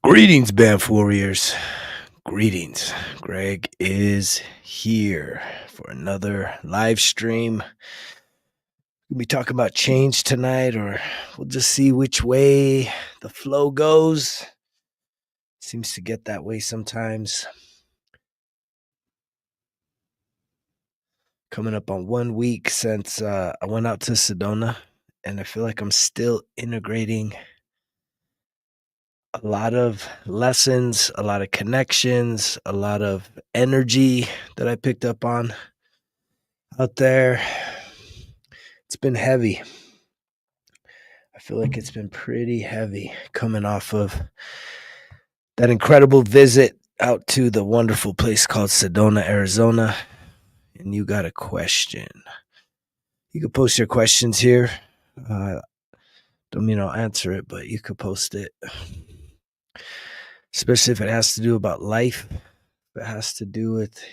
Greetings, Banff Warriors. Greetings. Greg is here for another live stream. We'll be talking about change tonight, or we'll just see which way the flow goes. Seems to get that way sometimes. Coming up on 1 week since I went out to Sedona, and I feel like I'm still integrating a lot of lessons, a lot of connections, a lot of energy that I picked up on out there. It's been heavy. I feel like it's been pretty heavy coming off of that incredible visit out to the wonderful place called Sedona, Arizona. And you got a question. You could post your questions here. Don't mean I'll answer it, but you could post it. Especially if it has to do about life, if it has to do with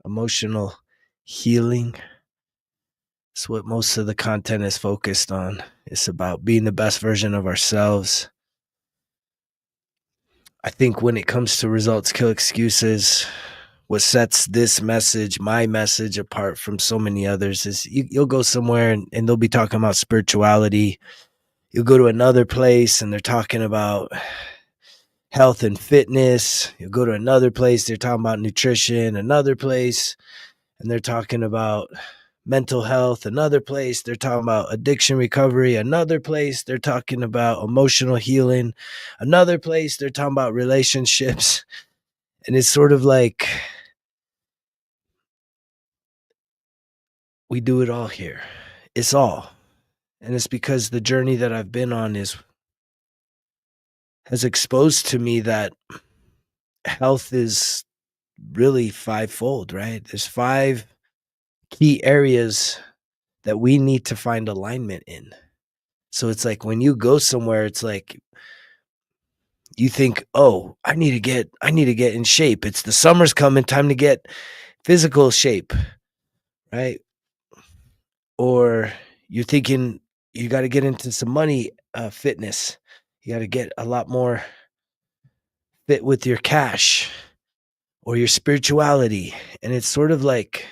emotional healing. It's what most of the content is focused on. It's about being the best version of ourselves. I think when it comes to results kill excuses, what sets this message, my message, apart from so many others is you'll go somewhere and they'll be talking about spirituality. You'll go to another place and they're talking about health and fitness. You'll go to another place, they're talking about nutrition. Another place, and they're talking about mental health. Another place, they're talking about addiction recovery. Another place, they're talking about emotional healing. Another place, they're talking about relationships. And it's sort of like we do it all here. It's all. And it's because the journey that I've been on has exposed to me that health is really fivefold, right? There's 5 key areas that we need to find alignment in. So it's like when you go somewhere, it's like you think, "Oh, I need to get in shape. It's the summer's coming, time to get physical shape." Right? Or you're thinking you got to get into some money fitness. You got to get a lot more fit with your cash or your spirituality. And it's sort of like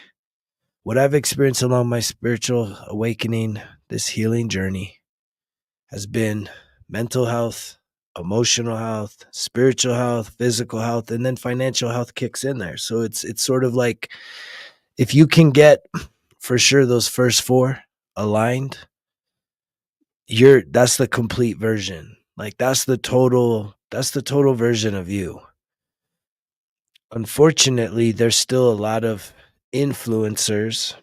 what I've experienced along my spiritual awakening, this healing journey, has been mental health, emotional health, spiritual health, physical health, and then financial health kicks in there. So it's sort of like if you can get for sure those first 4 aligned, that's the complete version. Like that's the total version of you. Unfortunately, there's still a lot of influencers,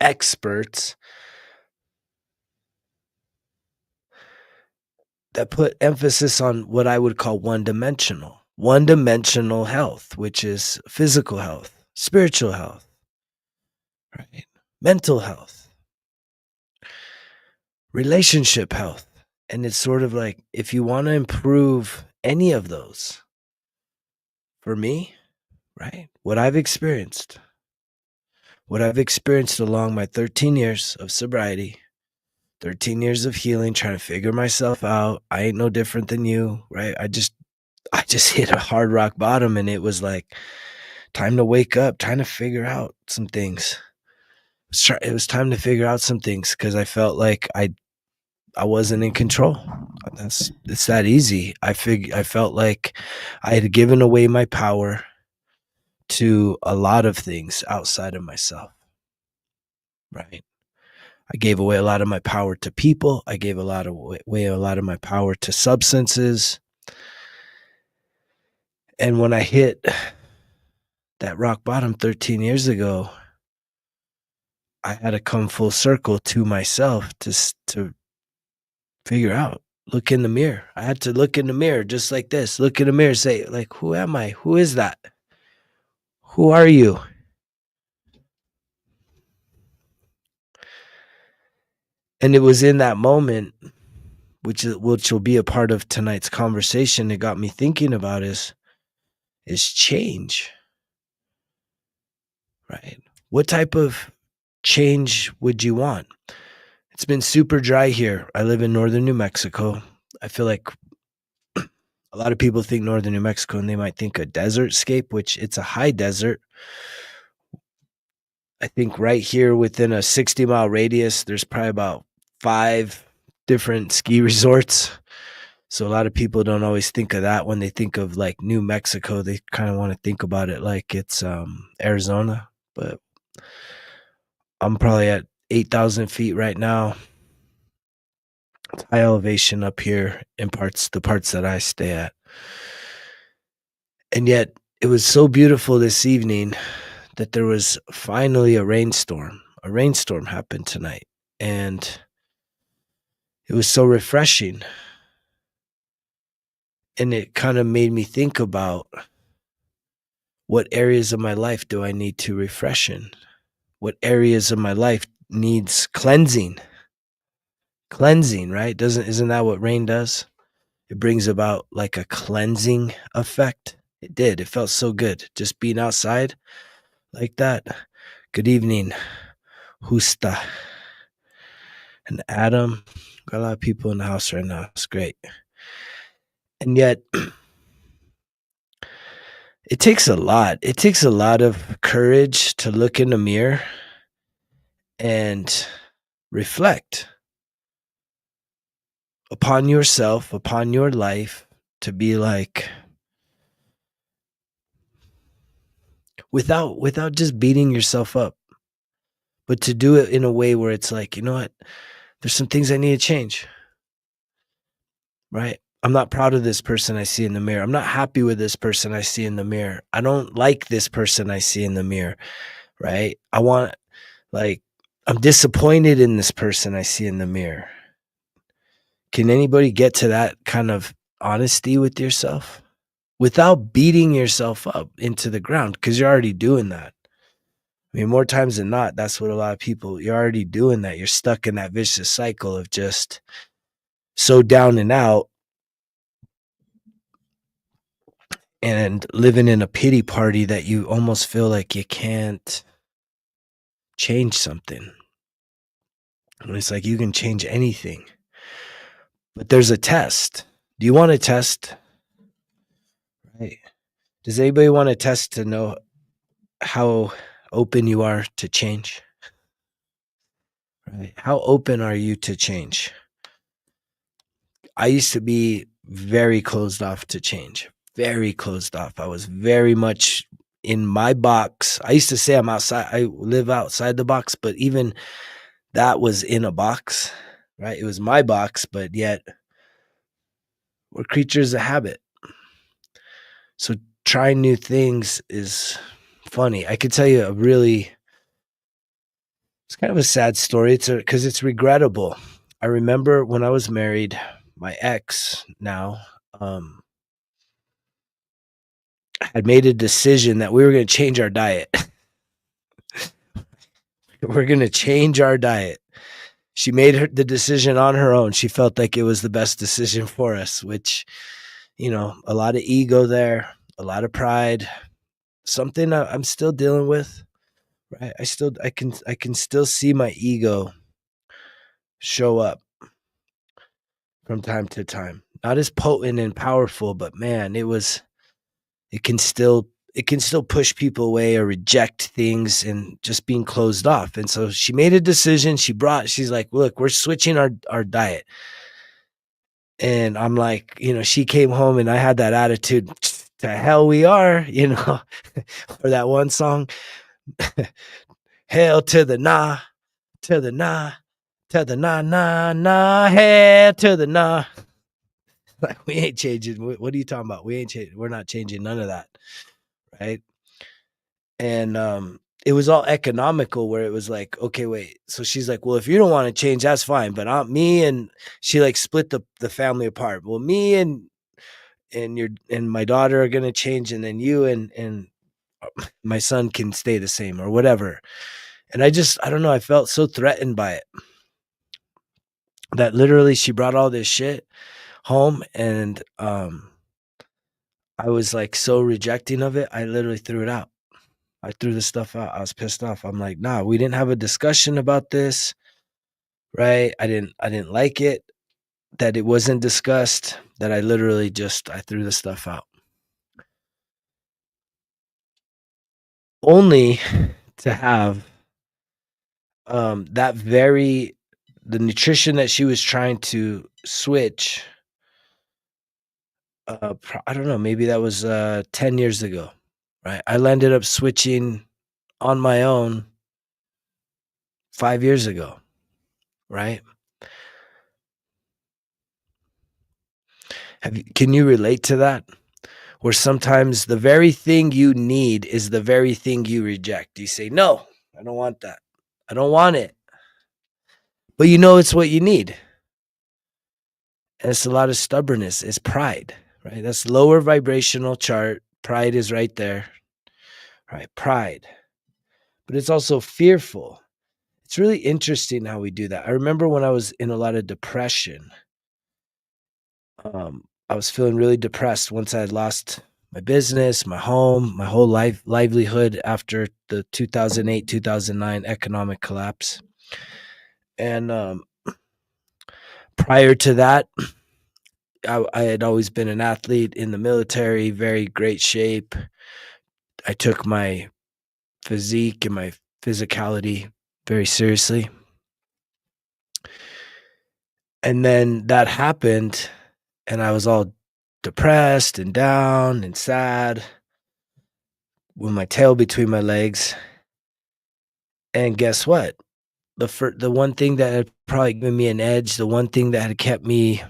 experts that put emphasis on what I would call one-dimensional health, which is physical health, spiritual health, right? Mental health, relationship health. And it's sort of like if you want to improve any of those, for me, right? What I've experienced along my 13 years of sobriety, 13 years of healing, trying to figure myself out. I ain't no different than you, right? I just hit a hard rock bottom, and it was like time to wake up, trying to figure out some things. It was time to figure out some things because I felt like I wasn't in control. It's that easy. I felt like I had given away my power to a lot of things outside of myself, right? I gave away a lot of my power to people. I gave away a lot of my power to substances. And when I hit that rock bottom 13 years ago, I had to come full circle to myself to figure out, look in the mirror. I had to look in the mirror just like this, look in the mirror, say, like, who am I? Who is that? Who are you? And it was in that moment, which will be a part of tonight's conversation, it got me thinking about is change, right? What type of change would you want? It's been super dry here. I live in northern New Mexico. I feel like A lot of people think northern New Mexico and they might think a desert scape, which it's a high desert. I think right here within a 60-mile radius, there's probably about 5 different ski resorts. So a lot of people don't always think of that when they think of like New Mexico. They kind of want to think about it like it's Arizona, but I'm probably at 8,000 feet right now. It's high elevation up here in the parts that I stay at. And yet it was so beautiful this evening that there was finally a rainstorm. A rainstorm happened tonight, and it was so refreshing. And it kind of made me think about what areas of my life do I need to refresh in? What areas of my life needs cleansing? Cleansing, right? Isn't that what rain does? It brings about like a cleansing effect. It did. It felt so good just being outside like that. Good evening, Husta and Adam. Got a lot of people in the house right now. It's great. And yet it takes a lot. It takes a lot of courage to look in the mirror and reflect upon yourself, upon your life, to be like, without just beating yourself up, but to do it in a way where it's like, you know what? There's some things I need to change, right? I'm not proud of this person I see in the mirror. I'm not happy with this person I see in the mirror. I don't like this person I see in the mirror, right? Like, I'm disappointed in this person I see in the mirror. Can anybody get to that kind of honesty with yourself without beating yourself up into the ground? Because you're already doing that. I mean, more times than not, that's what a lot of people, you're already doing that. You're stuck in that vicious cycle of just so down and out and living in a pity party that you almost feel like you can't change something. And it's like you can change anything. But there's a test. Do you want to test? Right. Does anybody want to test to know how open you are to change? Right. How open are you to change? I used to be very closed off to change. Very closed off. I was very much in my box. I used to say I'm outside. I live outside the box, but even that was in a box, right? It was my box, but yet we're creatures of habit. So trying new things is funny. I could tell you it's kind of a sad story. Because it's regrettable. I remember when I was married, my ex now, had made a decision that we were going to change our diet. We're going to change our diet. She made the decision on her own. She felt like it was the best decision for us, which, a lot of ego there, a lot of pride, something I'm still dealing with, right? I can still see my ego show up from time to time. Not as potent and powerful, but man, it can still push people away or reject things and just being closed off. And so she made a decision. She's like, look, we're switching our diet. And I'm like, she came home and I had that attitude, to hell we are, or that one song, hell to the nah, to the nah, to the nah, nah, nah, hell to the nah. Like, we ain't changing. What are you talking about? We ain't changing. We're not changing none of that. Right. And it was all economical, where it was like, okay, wait. So she's like, well, if you don't want to change, that's fine. But she like split the family apart. Well, me and my daughter are gonna change, and then you and my son can stay the same or whatever. And I don't know. I felt so threatened by it that literally she brought all this shit home, and I was like so rejecting of it. I literally threw it out. I threw the stuff out. I was pissed off. I'm like, nah, we didn't have a discussion about this, right? I didn't like it. that it wasn't discussed, that I literally just I threw the stuff out. Only to have that very the nutrition that she was trying to switch. I don't know, maybe that was 10 years ago, right? I ended up switching on my own 5 years ago, right? Can you relate to that? Where sometimes the very thing you need is the very thing you reject. You say, no, I don't want that. I don't want it. But you know it's what you need. And it's a lot of stubbornness. It's pride, right? That's lower vibrational chart. Pride is right there, right? Pride. But it's also fearful. It's really interesting how we do that. I remember when I was in a lot of depression, I was feeling really depressed once I had lost my business, my home, my whole livelihood after the 2008, 2009 economic collapse. And prior to that, I had always been an athlete in the military, very great shape. I took my physique and my physicality very seriously. And then that happened, and I was all depressed and down and sad with my tail between my legs. And guess what? The one thing that had probably given me an edge, the one thing that had kept me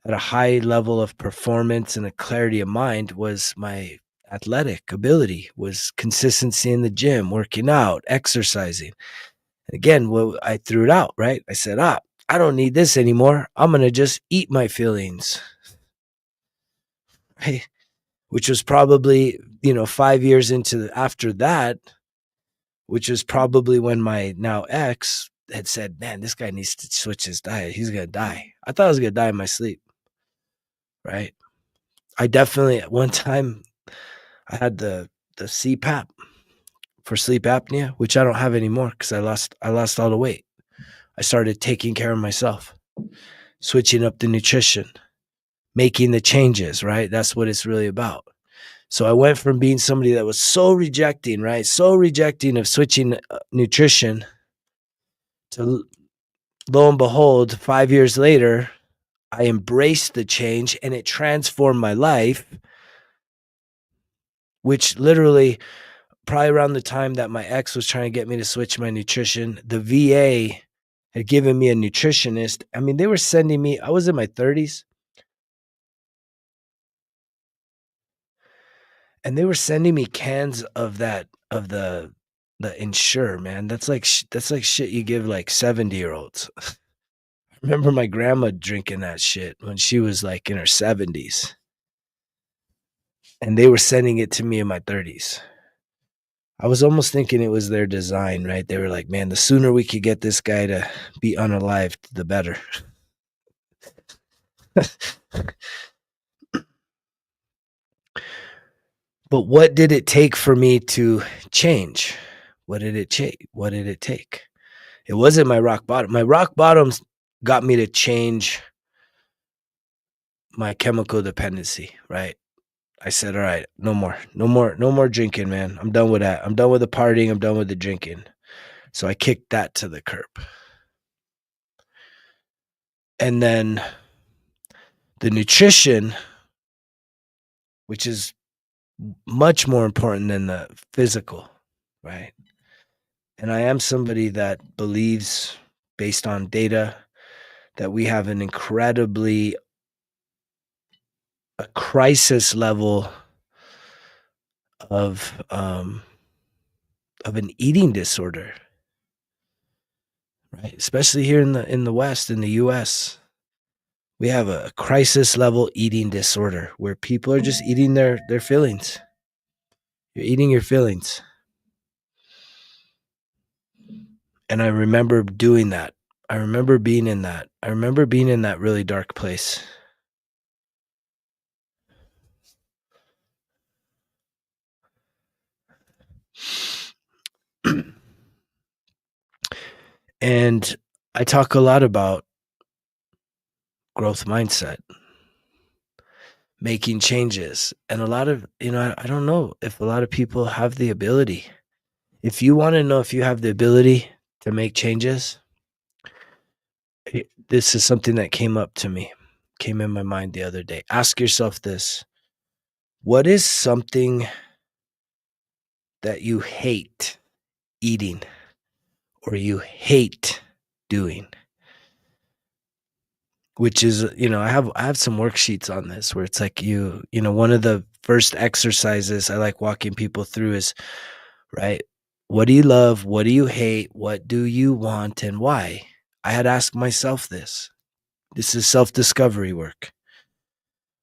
at a high level of performance and a clarity of mind was my athletic ability, was consistency in the gym, working out, exercising. And again, well, I threw it out, right? I said, I don't need this anymore. I'm going to just eat my feelings. Right? Which was probably, 5 years after that, which was probably when my now ex had said, man, this guy needs to switch his diet. He's going to die. I thought I was going to die in my sleep. Right. I definitely, at one time, I had the CPAP for sleep apnea, which I don't have anymore because I lost all the weight. I started taking care of myself, switching up the nutrition, making the changes, right? That's what it's really about. So I went from being somebody that was so rejecting, right? So rejecting of switching nutrition to, lo and behold, 5 years later, I embraced the change and it transformed my life, which literally probably around the time that my ex was trying to get me to switch my nutrition, the VA had given me a nutritionist. I mean, they were sending me, I was in my 30s, and they were sending me cans of the Ensure, man. That's like shit you give like 70-year-olds. I remember my grandma drinking that shit when she was like in her 70s, and they were sending it to me in my 30s. I was almost thinking it was their design, right? They were like, man, the sooner we could get this guy to be unalived, the better. But what did it take for me to change? What did it take? What did it take? It wasn't my rock bottom. My rock bottoms got me to change my chemical dependency, right? I said, all right, no more, no more, no more drinking, man. I'm done with that. I'm done with the partying. I'm done with the drinking. So I kicked that to the curb. And then the nutrition, which is much more important than the physical, right? And I am somebody that believes, based on data, that we have an incredibly a crisis level of an eating disorder, right? Especially here in the West, in the US. We have a crisis level eating disorder where people are just eating their feelings. You're eating your feelings. And I remember doing that. I remember being in that. I remember being in that really dark place. And I talk a lot about growth mindset, making changes. And a lot of, I don't know if a lot of people have the ability. If you want to know if you have the ability to make changes, this is something that came in my mind the other day. Ask yourself this: what is something that you hate eating or you hate doing? Which is, I have some worksheets on this where it's like one of the first exercises I like walking people through is, right, what do you love? What do you hate? What do you want and why? I had asked myself this. This is self-discovery work.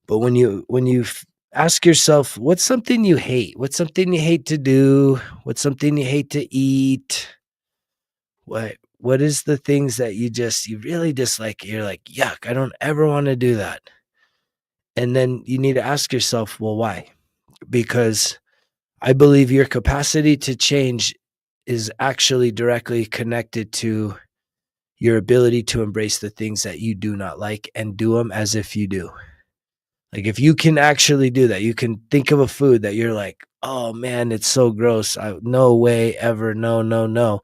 But when you ask yourself, what's something you hate? What's something you hate to do? What's something you hate to eat? What is the things that you really dislike? You're like, yuck, I don't ever want to do that. And then you need to ask yourself, well, why? Because I believe your capacity to change is actually directly connected to your ability to embrace the things that you do not like and do them as if you do. Like if you can actually do that, you can think of a food that you're like, oh man, it's so gross. No way ever. No, no, no.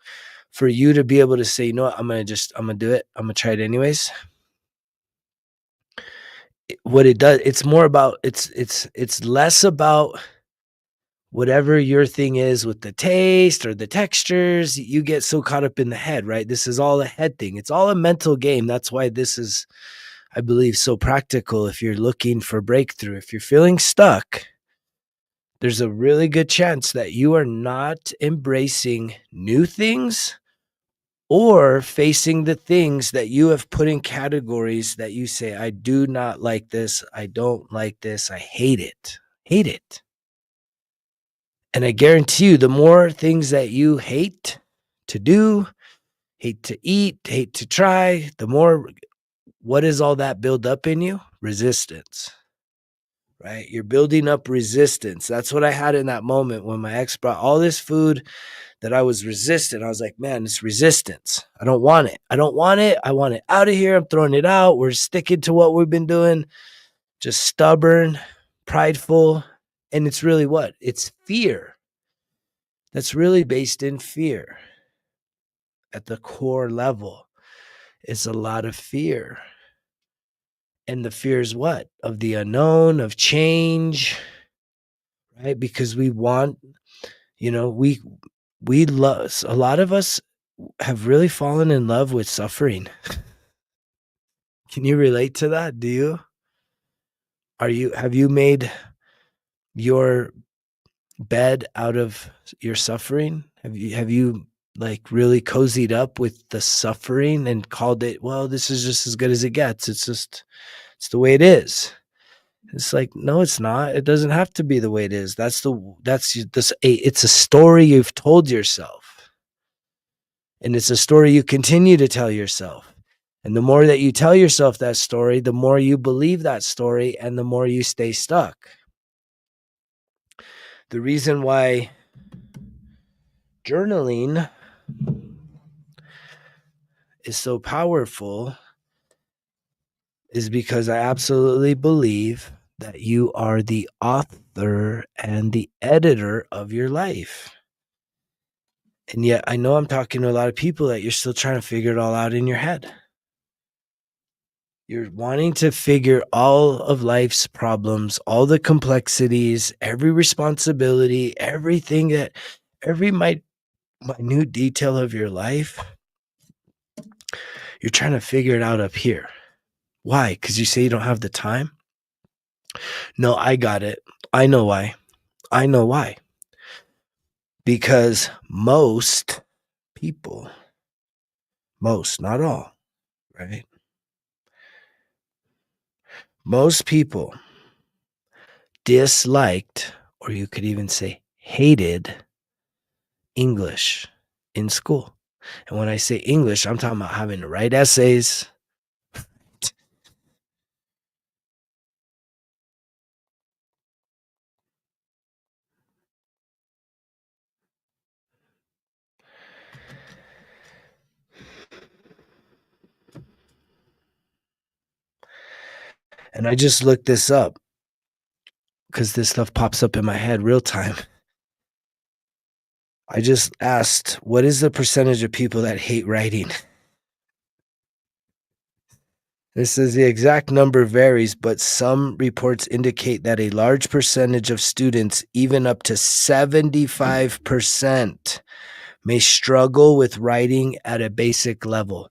For you to be able to say, you know what, I'm going to do it. I'm going to try it anyways. What it does, it's more about, it's less about whatever your thing is with the taste or the textures. You get so caught up in the head, right? This is all a head thing. It's all a mental game. That's why this is, I believe, so practical. If you're looking for breakthrough, if you're feeling stuck, there's a really good chance that you are not embracing new things or facing the things that you have put in categories that you say, I do not like this. I don't like this. I hate it. Hate it. And I guarantee you, the more things that you hate to do, hate to eat, hate to try, the more, what does all that build up in you? Resistance, right? You're building up resistance. That's what I had in that moment when my ex brought all this food that I was resistant. I was like, man, it's resistance. I don't want it. I don't want it. I want it out of here. I'm throwing it out. We're sticking to what we've been doing. Just stubborn, prideful. And it's really what? It's fear. That's really based in fear. At the core level, it's a lot of fear. And the fear is what? Of the unknown, of change, right? Because we want, we love, a lot of us have really fallen in love with suffering. Can you relate to that? Do you? Have you made your bed out of your suffering? Have you like really cozied up with the suffering and called it, well, this is just as good as it gets. It's the way it is. It's like, no, it's not. It doesn't have to be the way it is. It's a story you've told yourself. And it's a story you continue to tell yourself. And the more that you tell yourself that story, the more you believe that story and the more you stay stuck. The reason why journaling is so powerful is because I absolutely believe that you are the author and the editor of your life. And yet I know I'm talking to a lot of people that you're still trying to figure it all out in your head. You're wanting to figure all of life's problems, all the complexities, every responsibility, everything that, every minute detail of your life. You're trying to figure it out up here. Why? Because you say you don't have the time? No, I got it. I know why. I know why. Because most people, most, not all, right? Most people disliked, or you could even say hated, English in school. And when I say English, I'm talking about having to write essays. And I just looked this up because this stuff pops up in my head real time. I just asked, what is the percentage of people that hate writing? This says the exact number varies, but some reports indicate that a large percentage of students, even up to 75%, may struggle with writing at a basic level,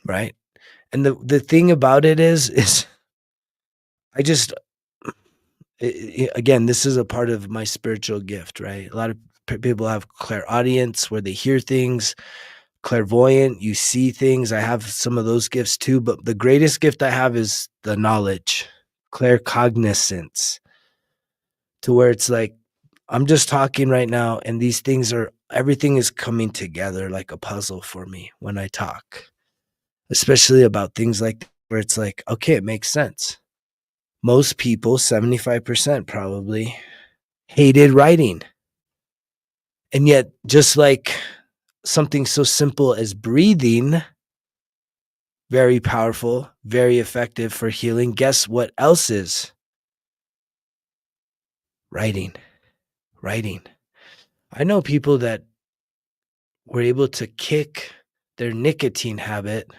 right? And the thing about it is I just, again, this is a part of my spiritual gift, right? A lot of people have clairaudience where they hear things, clairvoyant, you see things. I have some of those gifts too, but the greatest gift I have is the knowledge, claircognizance, to where it's like, I'm just talking right now, and these things are, everything is coming together like a puzzle for me when I talk, especially about things like where it's like, okay, it makes sense. Most people, 75% probably, hated writing. And yet, just like something so simple as breathing, very powerful, very effective for healing, guess what else is? Writing. Writing. I know people that were able to kick their nicotine habit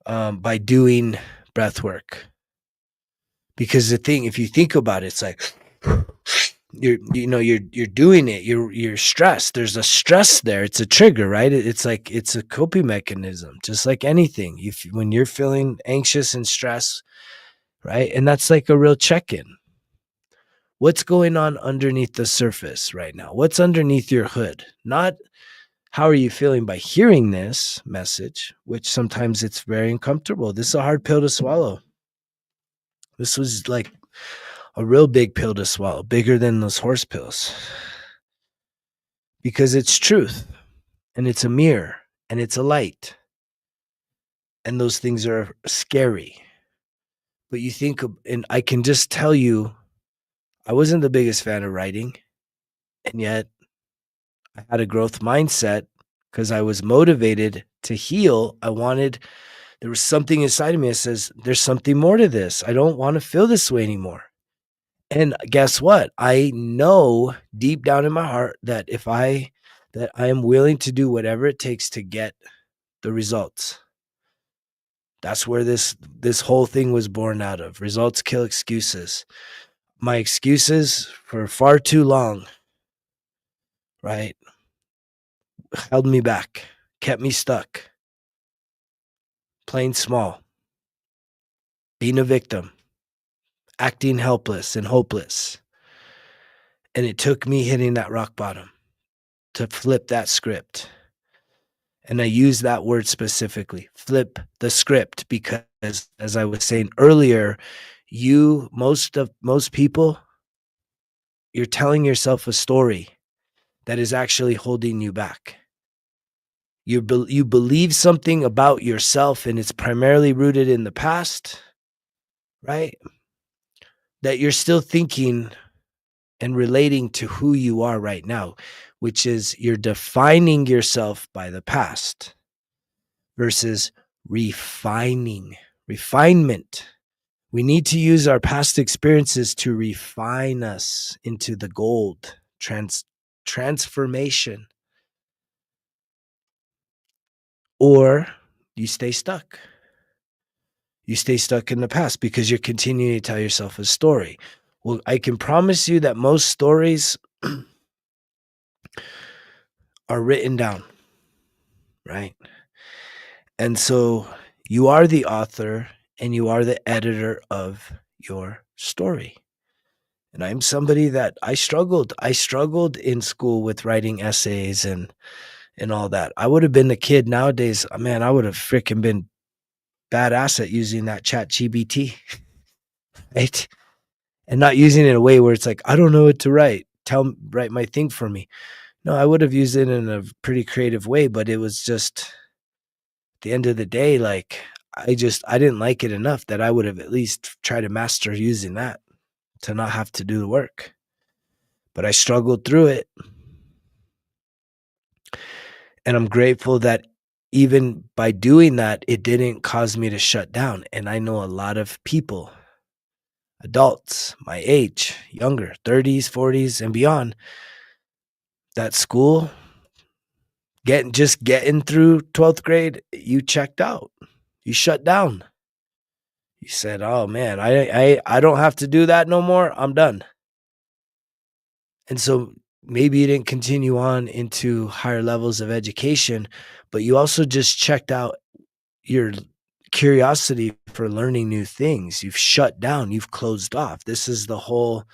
by doing breath work. Because the thing, if you think about it, it's like you're doing it. You're stressed. There's a stress there. It's a trigger, right? It's like it's a coping mechanism, just like anything. When you're feeling anxious and stressed, right? And that's like a real check-in. What's going on underneath the surface right now? What's underneath your hood? Not how are you feeling by hearing this message, which sometimes it's very uncomfortable. This is a hard pill to swallow. This was like a real big pill to swallow, bigger than those horse pills. Because it's truth, and it's a mirror, and it's a light. And those things are scary. But you think, and I can just tell you, I wasn't the biggest fan of writing, and yet I had a growth mindset because I was motivated to heal. There was something inside of me that says, there's something more to this. I don't want to feel this way anymore. And guess what? I know deep down in my heart that that I am willing to do whatever it takes to get the results. That's where this whole thing was born out of. Results kill excuses. My excuses for far too long, right, held me back, kept me stuck, playing small, being a victim, acting helpless and hopeless. And it took me hitting that rock bottom to flip that script. And I use that word specifically, flip the script, because as I was saying earlier, most people, you're telling yourself a story that is actually holding you back. You believe something about yourself, and it's primarily rooted in the past, right? That you're still thinking and relating to who you are right now, which is you're defining yourself by the past versus refinement. We need to use our past experiences to refine us into the gold, transformation. Or you stay stuck. You stay stuck in the past because you're continuing to tell yourself a story. Well, I can promise you that most stories are written down, right? And so you are the author and you are the editor of your story. And I'm somebody that I struggled. I struggled in school with writing essays and all that. I would have been a kid nowadays. Man, I would have freaking been badass at using that chat GBT, right? And not using it in a way where it's like, I don't know what to write. Write my thing for me. No, I would have used it in a pretty creative way, but it was just at the end of the day, like I didn't like it enough that I would have at least tried to master using that to not have to do the work. But I struggled through it. And I'm grateful that even by doing that, it didn't cause me to shut down. And I know a lot of people, adults my age, younger, 30s, 40s, and beyond, that school, getting through 12th grade, you checked out. You shut down. You said, "Oh man, I don't have to do that no more. I'm done." And so maybe you didn't continue on into higher levels of education, but you also just checked out your curiosity for learning new things. You've shut down, you've closed off. This is the whole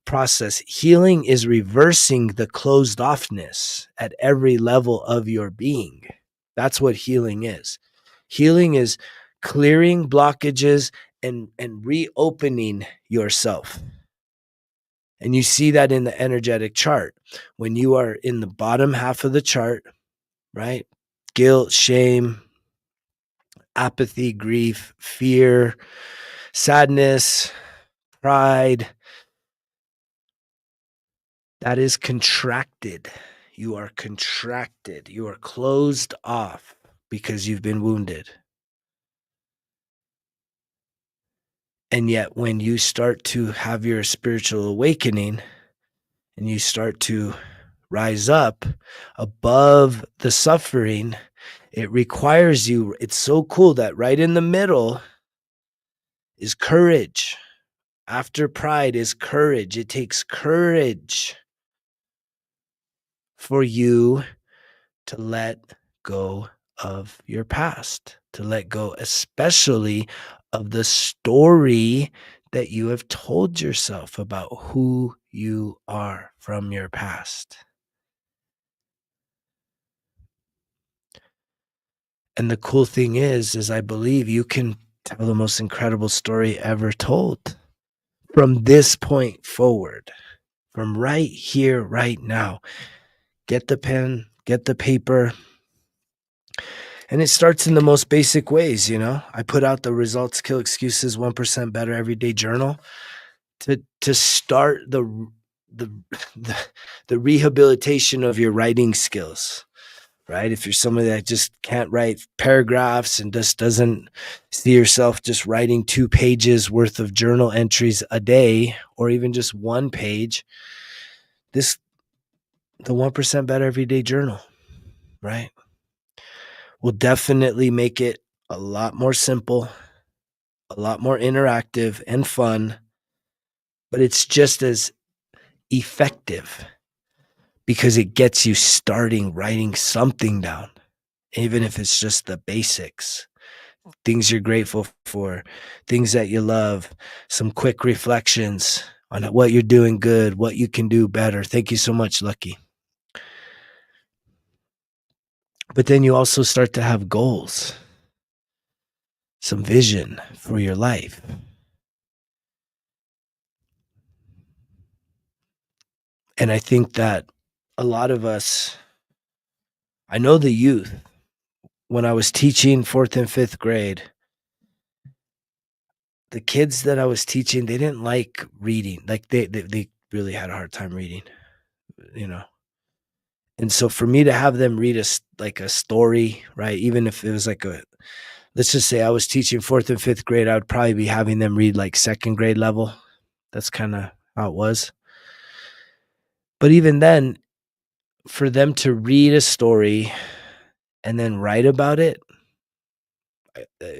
process. Healing is reversing the closed offness at every level of your being. That's what healing is. Healing is clearing blockages and reopening yourself. And you see that in the energetic chart. When you are in the bottom half of the chart, right? Guilt, shame, apathy, grief, fear, sadness, pride, that is contracted. You are contracted. You are closed off because you've been wounded. And yet, when you start to have your spiritual awakening and you start to rise up above the suffering, it requires you. It's so cool that right in the middle is courage. After pride is courage. It takes courage for you to let go of your past, to let go, especially of the story that you have told yourself about who you are from your past. And the cool thing is I believe you can tell the most incredible story ever told from this point forward, from right here, right now. Get the pen, get the paper. And it starts in the most basic ways, you know. I put out the Results Kill Excuses 1% Better Everyday Journal to start the the, the rehabilitation of your writing skills, right? If you're somebody that just can't write paragraphs and just doesn't see yourself just writing 2 pages worth of journal entries a day, or even just 1 page, the 1% Better Everyday Journal, right, will definitely make it a lot more simple, a lot more interactive and fun, but it's just as effective because it gets you starting writing something down, even if it's just the basics, things you're grateful for, things that you love, some quick reflections on what you're doing good, what you can do better. Thank you so much, Lucky. But then you also start to have goals, some vision for your life. And I think that a lot of us, I know the youth, when I was teaching 4th and 5th grade, the kids that I was teaching, they didn't like reading. Like they really had a hard time reading, you know. And so for me to have them read a story, right? Even if it was like let's just say I was teaching 4th and 5th grade, I would probably be having them read like 2nd grade level. That's kind of how it was. But even then, for them to read a story and then write about it,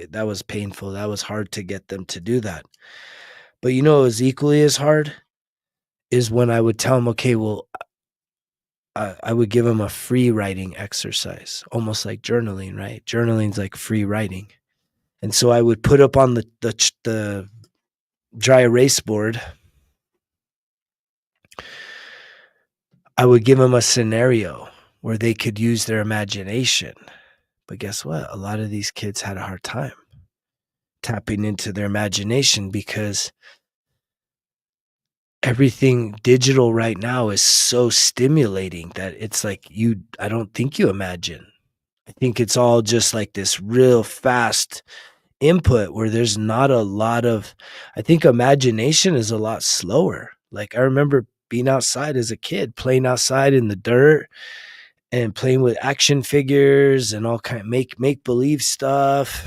that was painful. That was hard to get them to do that. But you know, it was equally as hard is when I would tell them, okay, well, I would give them a free writing exercise, almost like journaling, right? Journaling's like free writing. And so I would put up on the dry erase board, I would give them a scenario where they could use their imagination. But guess what? A lot of these kids had a hard time tapping into their imagination because everything digital right now is so stimulating that it's like I don't think you imagine. I think it's all just like this real fast input where there's not a lot of, I think imagination is a lot slower. Like I remember being outside as a kid, playing outside in the dirt and playing with action figures and all kind of make believe stuff.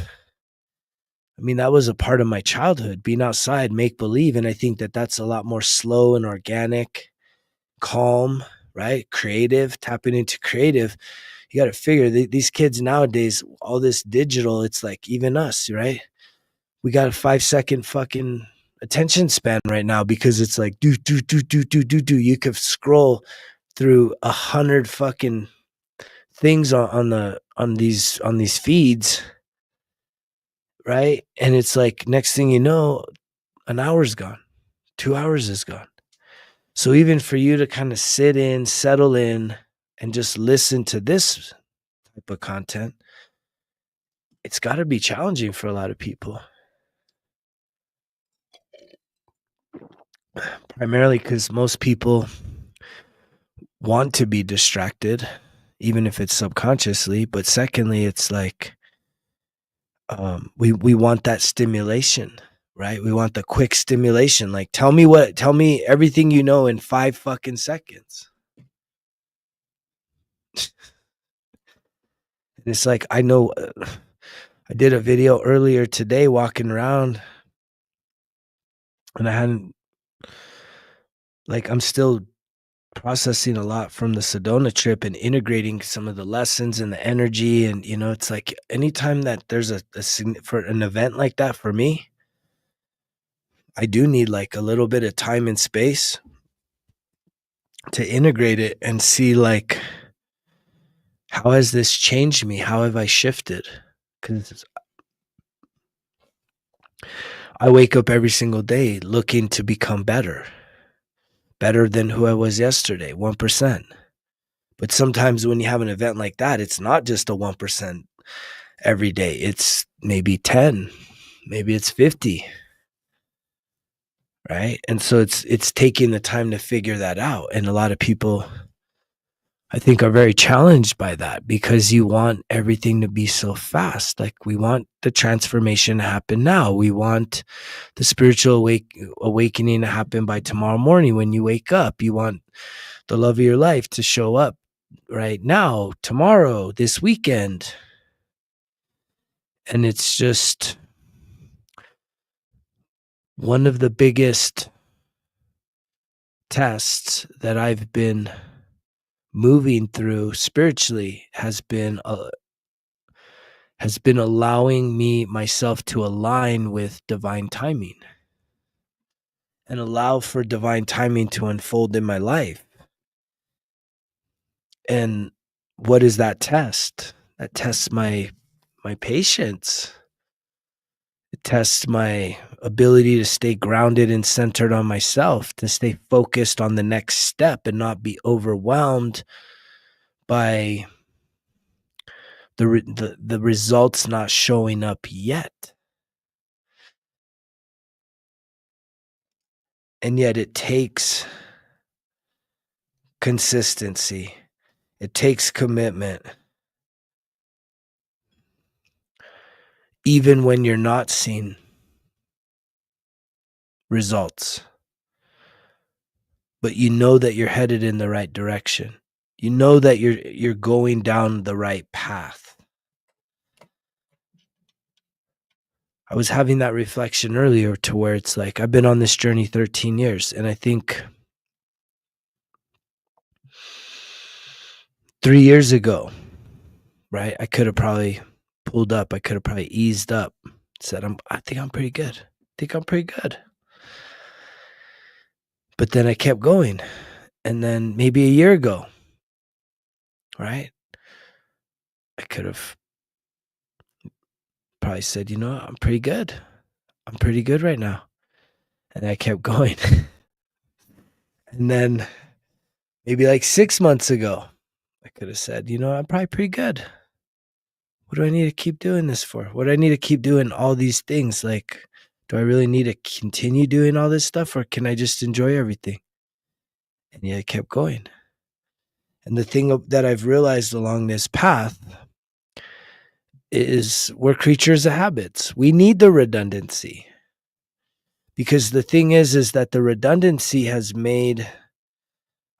I mean, that was a part of my childhood, being outside, make believe, and I think that that's a lot more slow and organic, calm, right? Creative, tapping into creative. You got to figure these kids nowadays, all this digital, it's like even us, right? We got a 5-second fucking attention span right now because it's like do. You could scroll through 100 fucking things on these feeds, right? And it's like next thing you know, an hour's gone, 2 hours is gone. So even for you to kind of sit in, settle in, and just listen to this type of content, it's got to be challenging for a lot of people. Primarily because most people want to be distracted, even if it's subconsciously. But secondly, it's like we want that stimulation, right? We want the quick stimulation. Like, tell me everything you know in 5 fucking seconds. And it's like, I know, I did a video earlier today walking around, and I hadn't, like, I'm still processing a lot from the Sedona trip and integrating some of the lessons and the energy. And, it's like anytime that there's for an event like that for me, I do need like a little bit of time and space to integrate it and see like, how has this changed me? How have I shifted? Because I wake up every single day looking to become better than who I was yesterday, 1%. But sometimes when you have an event like that, it's not just a 1% every day. It's maybe 10, maybe it's 50, right? And so it's taking the time to figure that out. And a lot of people, I think, are very challenged by that because you want everything to be so fast. Like, we want the transformation to happen now. We want the spiritual awakening to happen by tomorrow morning when you wake up. You want the love of your life to show up right now, tomorrow, this weekend. And it's just one of the biggest tests that I've been moving through spiritually has been allowing myself to align with divine timing and allow for divine timing to unfold in my life. And what is that test? That tests my patience. It tests my ability to stay grounded and centered on myself, to stay focused on the next step and not be overwhelmed by the results not showing up yet. And yet it takes consistency. It takes commitment. Even when you're not seeing results. But you know that you're headed in the right direction. You know that you're going down the right path. I was having that reflection earlier to where it's like, I've been on this journey 13 years, and I think 3 years ago, right, I could have probably pulled up. I could have probably eased up, said, I think I'm pretty good. But then I kept going. And then maybe a year ago, right, I could have probably said, I'm pretty good. I'm pretty good right now. And I kept going. And then maybe like 6 months ago, I could have said, I'm probably pretty good. What do I need to keep doing this for? What do I need to keep doing all these things? Like, do I really need to continue doing all this stuff, or can I just enjoy everything? And yeah, I kept going. And the thing that I've realized along this path is we're creatures of habits. We need the redundancy. Because the thing is that the redundancy has made,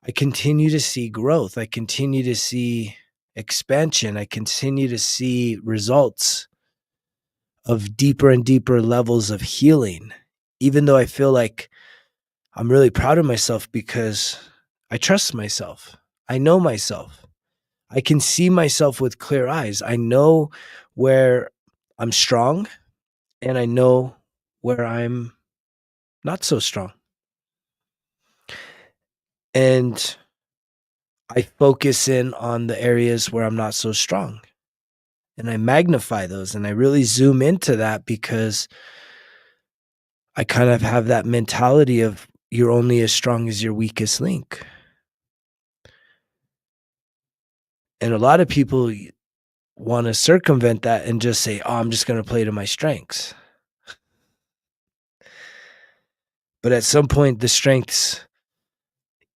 I continue to see growth. I continue to see expansion. I continue to see results of deeper and deeper levels of healing, even though I feel like I'm really proud of myself because I trust myself. I know myself. I can see myself with clear eyes. I know where I'm strong and I know where I'm not so strong. And I focus in on the areas where I'm not so strong. And I magnify those and I really zoom into that because I kind of have that mentality of you're only as strong as your weakest link. And a lot of people want to circumvent that and just say, oh, I'm just going to play to my strengths. But at some point, the strengths,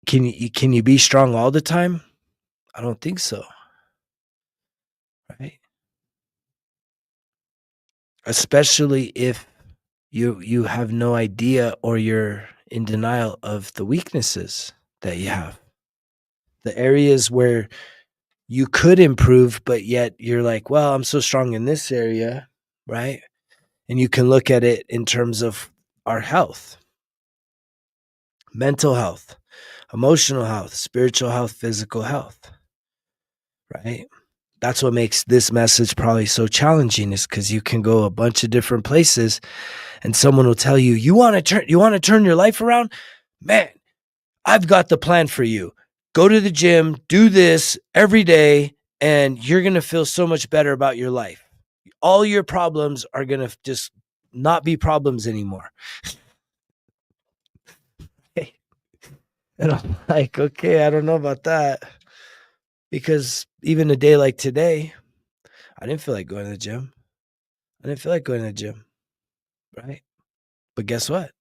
can you be strong all the time? I don't think so. Right? Especially if you have no idea or you're in denial of the weaknesses that you have. The areas where you could improve, but yet you're like, well, I'm so strong in this area, right? And you can look at it in terms of our health, mental health, emotional health, spiritual health, physical health, right? That's what makes this message probably so challenging, is because you can go a bunch of different places and someone will tell you, you want to turn your life around? Man, I've got the plan for you. Go to the gym, do this every day, and you're going to feel so much better about your life. All your problems are going to just not be problems anymore. And I'm like, okay, I don't know about that. Because even a day like today, I didn't feel like going to the gym. Right? But guess what?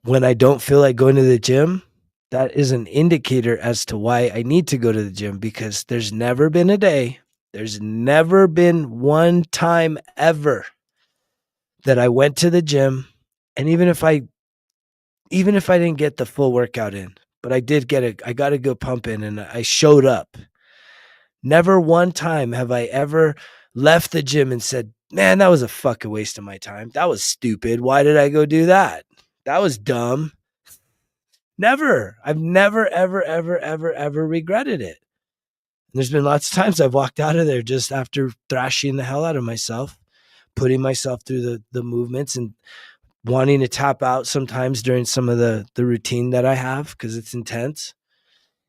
When I don't feel like going to the gym, that is an indicator as to why I need to go to the gym, because there's never been one time ever that I went to the gym, and even if I didn't get the full workout in, but I got a good pump in and I showed up. Never one time have I ever left the gym and said, man, that was a fucking waste of my time. That was stupid. Why did I go do that? That was dumb. Never. I've never, ever, ever, ever, ever regretted it. And there's been lots of times I've walked out of there just after thrashing the hell out of myself, putting myself through the movements and wanting to tap out sometimes during some of the routine that I have because it's intense.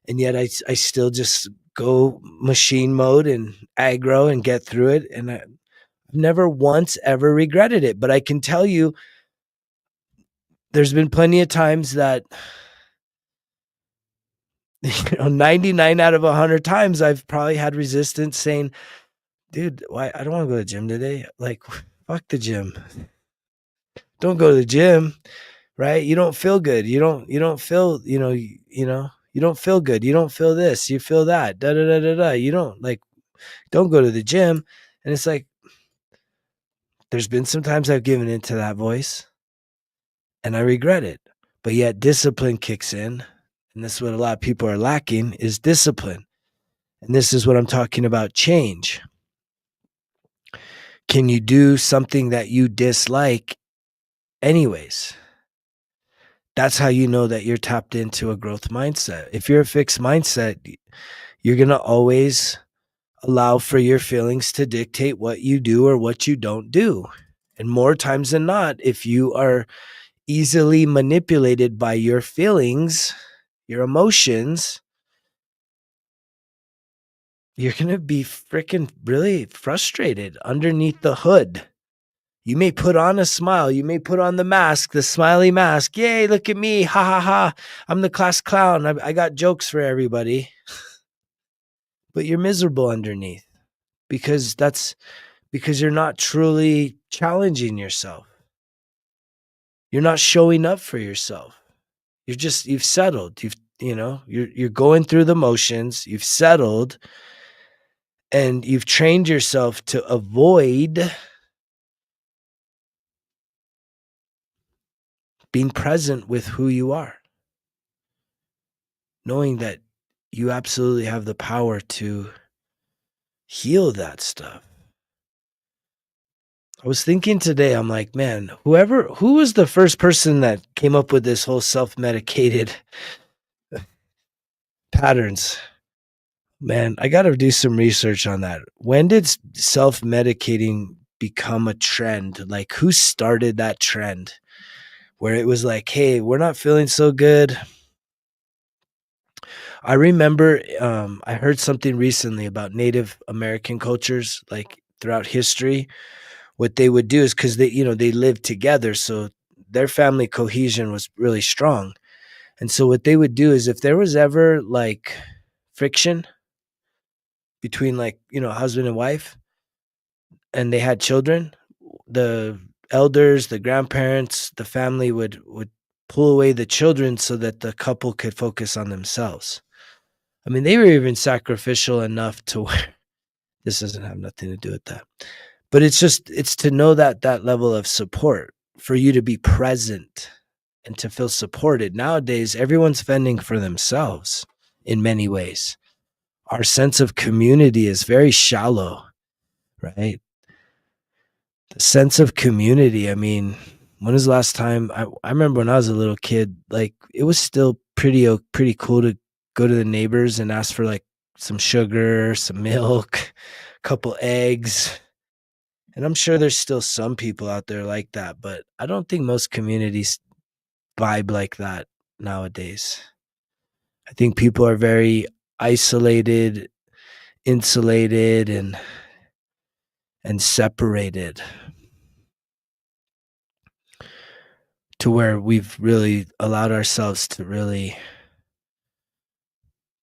And yet I still just go machine mode and aggro and get through it. And I've never once ever regretted it. But I can tell you, there's been plenty of times that 99 out of 100 times I've probably had resistance saying, dude, why I don't want to go to the gym today. Like, fuck the gym. Don't go to the gym, right? You don't feel good. You don't feel, you don't feel good. You don't feel this, you feel that. Da da da da da. You don't go to the gym. And it's like, there's been some times I've given into that voice and I regret it. But yet discipline kicks in. And this is what a lot of people are lacking, is discipline. And this is what I'm talking about, change. Can you do something that you dislike anyways? That's how you know that you're tapped into a growth mindset. If you're a fixed mindset, you're going to always allow for your feelings to dictate what you do or what you don't do. And more times than not, if you are easily manipulated by your feelings, your emotions, you're going to be freaking really frustrated underneath the hood. You may put on a smile. You may put on the mask, the smiley mask. Yay, look at me. Ha ha ha. I'm the class clown. I got jokes for everybody. But you're miserable underneath because you're not truly challenging yourself. You're not showing up for yourself. You've settled. You're going through the motions. You've settled and you've trained yourself to avoid being present with who you are, knowing that you absolutely have the power to heal that stuff. I was thinking today, I'm like, man, who was the first person that came up with this whole self-medicated patterns? Man, I got to do some research on that. When did self-medicating become a trend? Like, who started that trend where it was like, hey, we're not feeling so good. I remember I heard something recently about Native American cultures, like throughout history. What they would do is because they lived together, so their family cohesion was really strong. And so what they would do is if there was ever like friction between like, husband and wife and they had children, the elders, the grandparents, the family would pull away the children so that the couple could focus on themselves. I mean, they were even sacrificial enough to where this doesn't have nothing to do with that. But it's to know that level of support for you to be present and to feel supported. Nowadays, everyone's fending for themselves in many ways. Our sense of community is very shallow, right? The sense of community. I mean, when was the last time I remember when I was a little kid, like it was still pretty cool to go to the neighbors and ask for like some sugar, some milk, a couple eggs. And I'm sure there's still some people out there like that, but I don't think most communities vibe like that nowadays. I think people are very isolated, insulated, and separated to where we've really allowed ourselves to really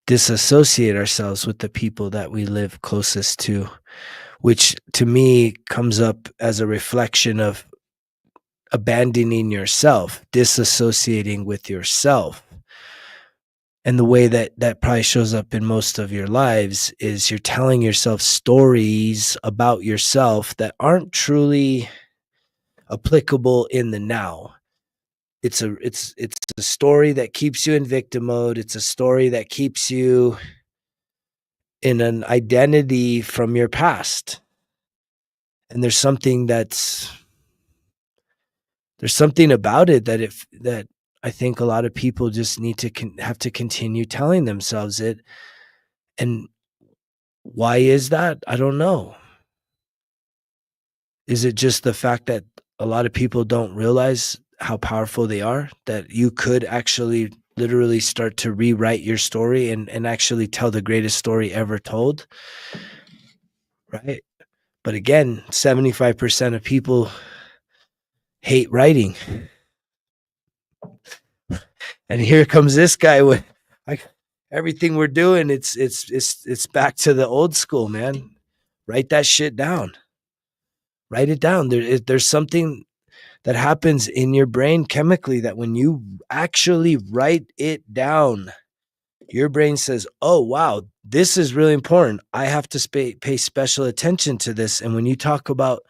disassociate ourselves with the people that we live closest to, which to me comes up as a reflection of abandoning yourself, disassociating with yourself. And the way that probably shows up in most of your lives is you're telling yourself stories about yourself that aren't truly applicable in the now. It's a story that keeps you in victim mode. It's a story that keeps you in an identity from your past. And there's something about it that I think a lot of people just need to have to continue telling themselves it. And why is that? I don't know. Is it just the fact that a lot of people don't realize how powerful they are? That you could actually literally start to rewrite your story and actually tell the greatest story ever told, right? But again, 75% of people hate writing. And here comes this guy with like everything we're doing. It's back to the old school, man. Write that shit down. Write it down. There's something that happens in your brain chemically that when you actually write it down, your brain says, oh, wow, this is really important. I have to pay special attention to this. And when you talk about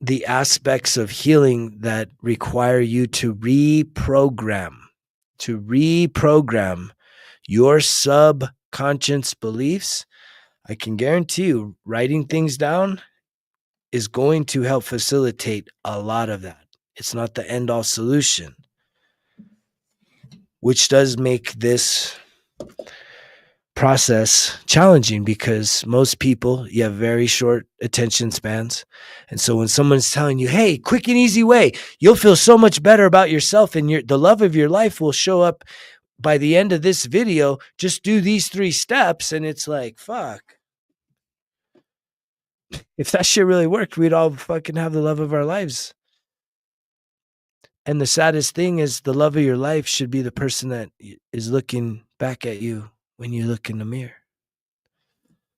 the aspects of healing that require you to reprogram your subconscious beliefs, I can guarantee you writing things down is going to help facilitate a lot of that. It's not the end all solution, which does make this process challenging because most people, you have very short attention spans. And so when someone's telling you, hey, quick and easy way, you'll feel so much better about yourself and the love of your life will show up by the end of this video. Just do these 3 steps. And it's like, fuck. If that shit really worked, we'd all fucking have the love of our lives. And the saddest thing is the love of your life should be the person that is looking back at you when you look in the mirror.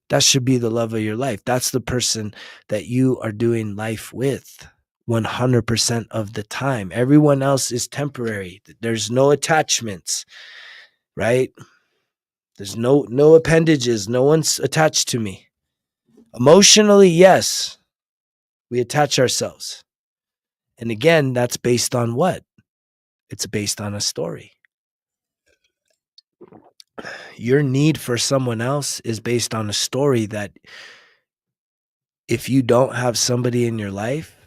That should be the love of your life. That's the person that you are doing life with 100% of the time. Everyone else is temporary. There's no attachments, right? There's no appendages. No one's attached to me. Emotionally, yes, we attach ourselves. And again, that's based on what? It's based on a story. Your need for someone else is based on a story that if you don't have somebody in your life,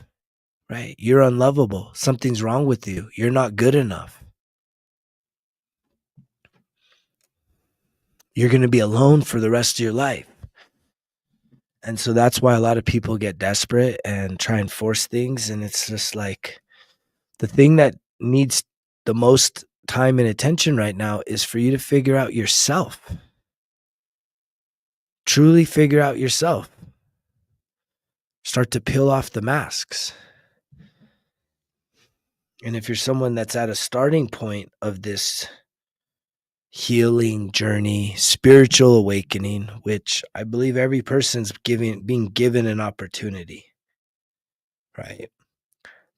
right, you're unlovable. Something's wrong with you. You're not good enough. You're going to be alone for the rest of your life. And so that's why a lot of people get desperate and try and force things. And it's just like the thing that needs the most time and attention right now is for you to figure out yourself. Truly figure out yourself. Start to peel off the masks. And if you're someone that's at a starting point of this healing journey, spiritual awakening, which I believe every person's being given an opportunity, right?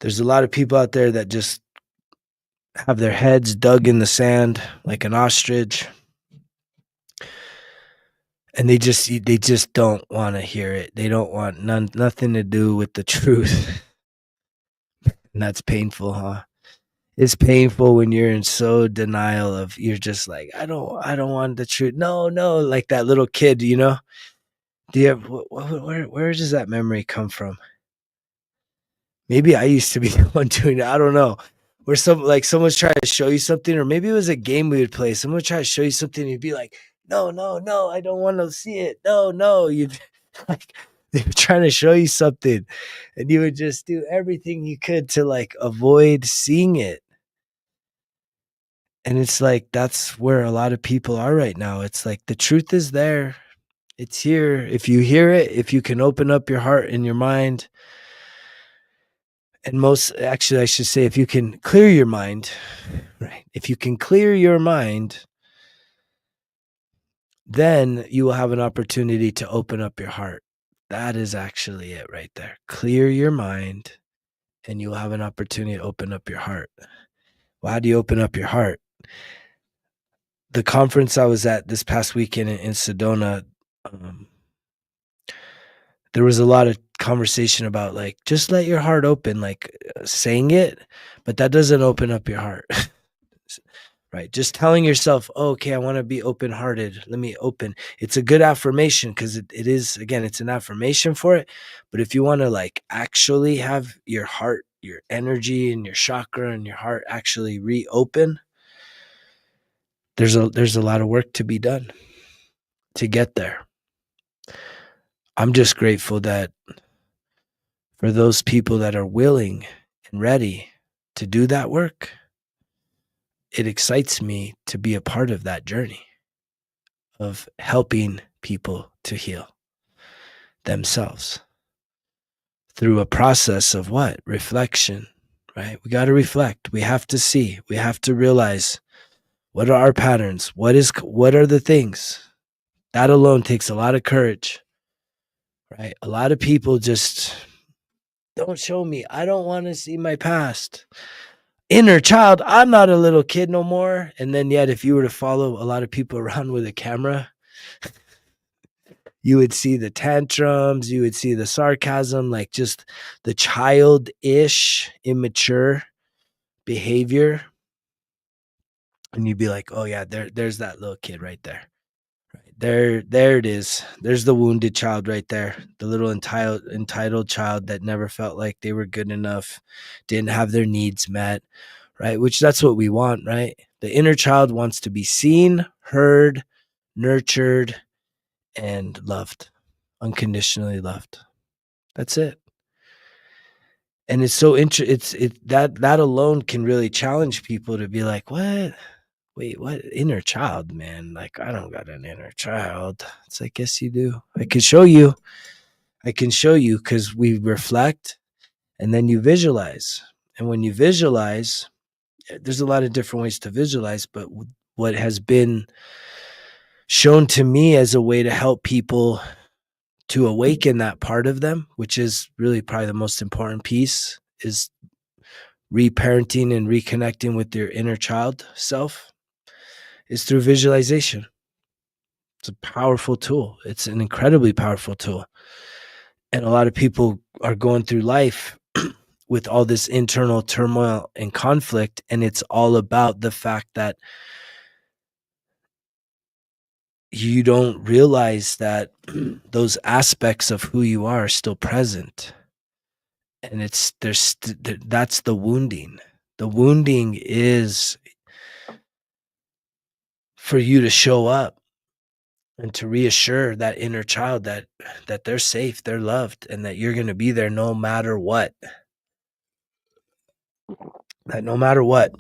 There's a lot of people out there that just have their heads dug in the sand like an ostrich, and they just don't want to hear it. They don't want nothing to do with the truth. And that's painful, huh? It's painful when you're in so denial of you're just like, I don't want the truth. No, no, like that little kid, you know? Do you have where does that memory come from? Maybe I used to be the one doing it. I don't know. Where someone's trying to show you something, or maybe it was a game we would play. Someone would try to show you something, and you'd be like, "No, no, no, I don't want to see it. No, no." You'd like they were trying to show you something, and you would just do everything you could to like avoid seeing it. And it's like that's where a lot of people are right now. It's like the truth is there. It's here. If you hear it, if you can open up your heart and your mind, and I should say, if you can clear your mind, right? If you can clear your mind, then you will have an opportunity to open up your heart. That is actually it right there. Clear your mind, and you will have an opportunity to open up your heart. Well, how do you open up your heart? The conference I was at this past weekend in Sedona, there was a lot of conversation about like just let your heart open, like saying it, but that doesn't open up your heart. Right, just telling yourself, oh, okay, I want to be open hearted, let me open. It's a good affirmation because it is, again, it's an affirmation for it. But if you want to like actually have your heart, your energy and your chakra and your heart actually reopen, there's a lot of work to be done to get there. I'm just grateful that for those people that are willing and ready to do that work, it excites me to be a part of that journey of helping people to heal themselves through a process of what? Reflection, right? We got to reflect. We have to see. We have to realize what are our patterns? What are the things? That alone takes a lot of courage, right? A lot of people just don't show me. I don't want to see my past. Inner child, I'm not a little kid no more. And then yet if you were to follow a lot of people around with a camera, you would see the tantrums, you would see the sarcasm, like just the childish, immature behavior. And you'd be like, oh yeah, there's that little kid right there. Right. There it is. There's the wounded child right there. The little entitled child that never felt like they were good enough, didn't have their needs met, right? Which that's what we want, right? The inner child wants to be seen, heard, nurtured, and loved, unconditionally loved. That's it. And it's so that alone can really challenge people to be like, what? Wait, what inner child, man? Like, I don't got an inner child. It's like, yes, you do. I can show you. I can show you because we reflect and then you visualize. And when you visualize, there's a lot of different ways to visualize, but what has been shown to me as a way to help people to awaken that part of them, which is really probably the most important piece, is reparenting and reconnecting with your inner child self, is through visualization. It's a powerful tool. It's an incredibly powerful tool. And a lot of people are going through life with all this internal turmoil and conflict. And it's all about the fact that you don't realize that those aspects of who you are still present. And that's the wounding. The wounding is for you to show up and to reassure that inner child that they're safe, they're loved, and that you're going to be there no matter what. That no matter what,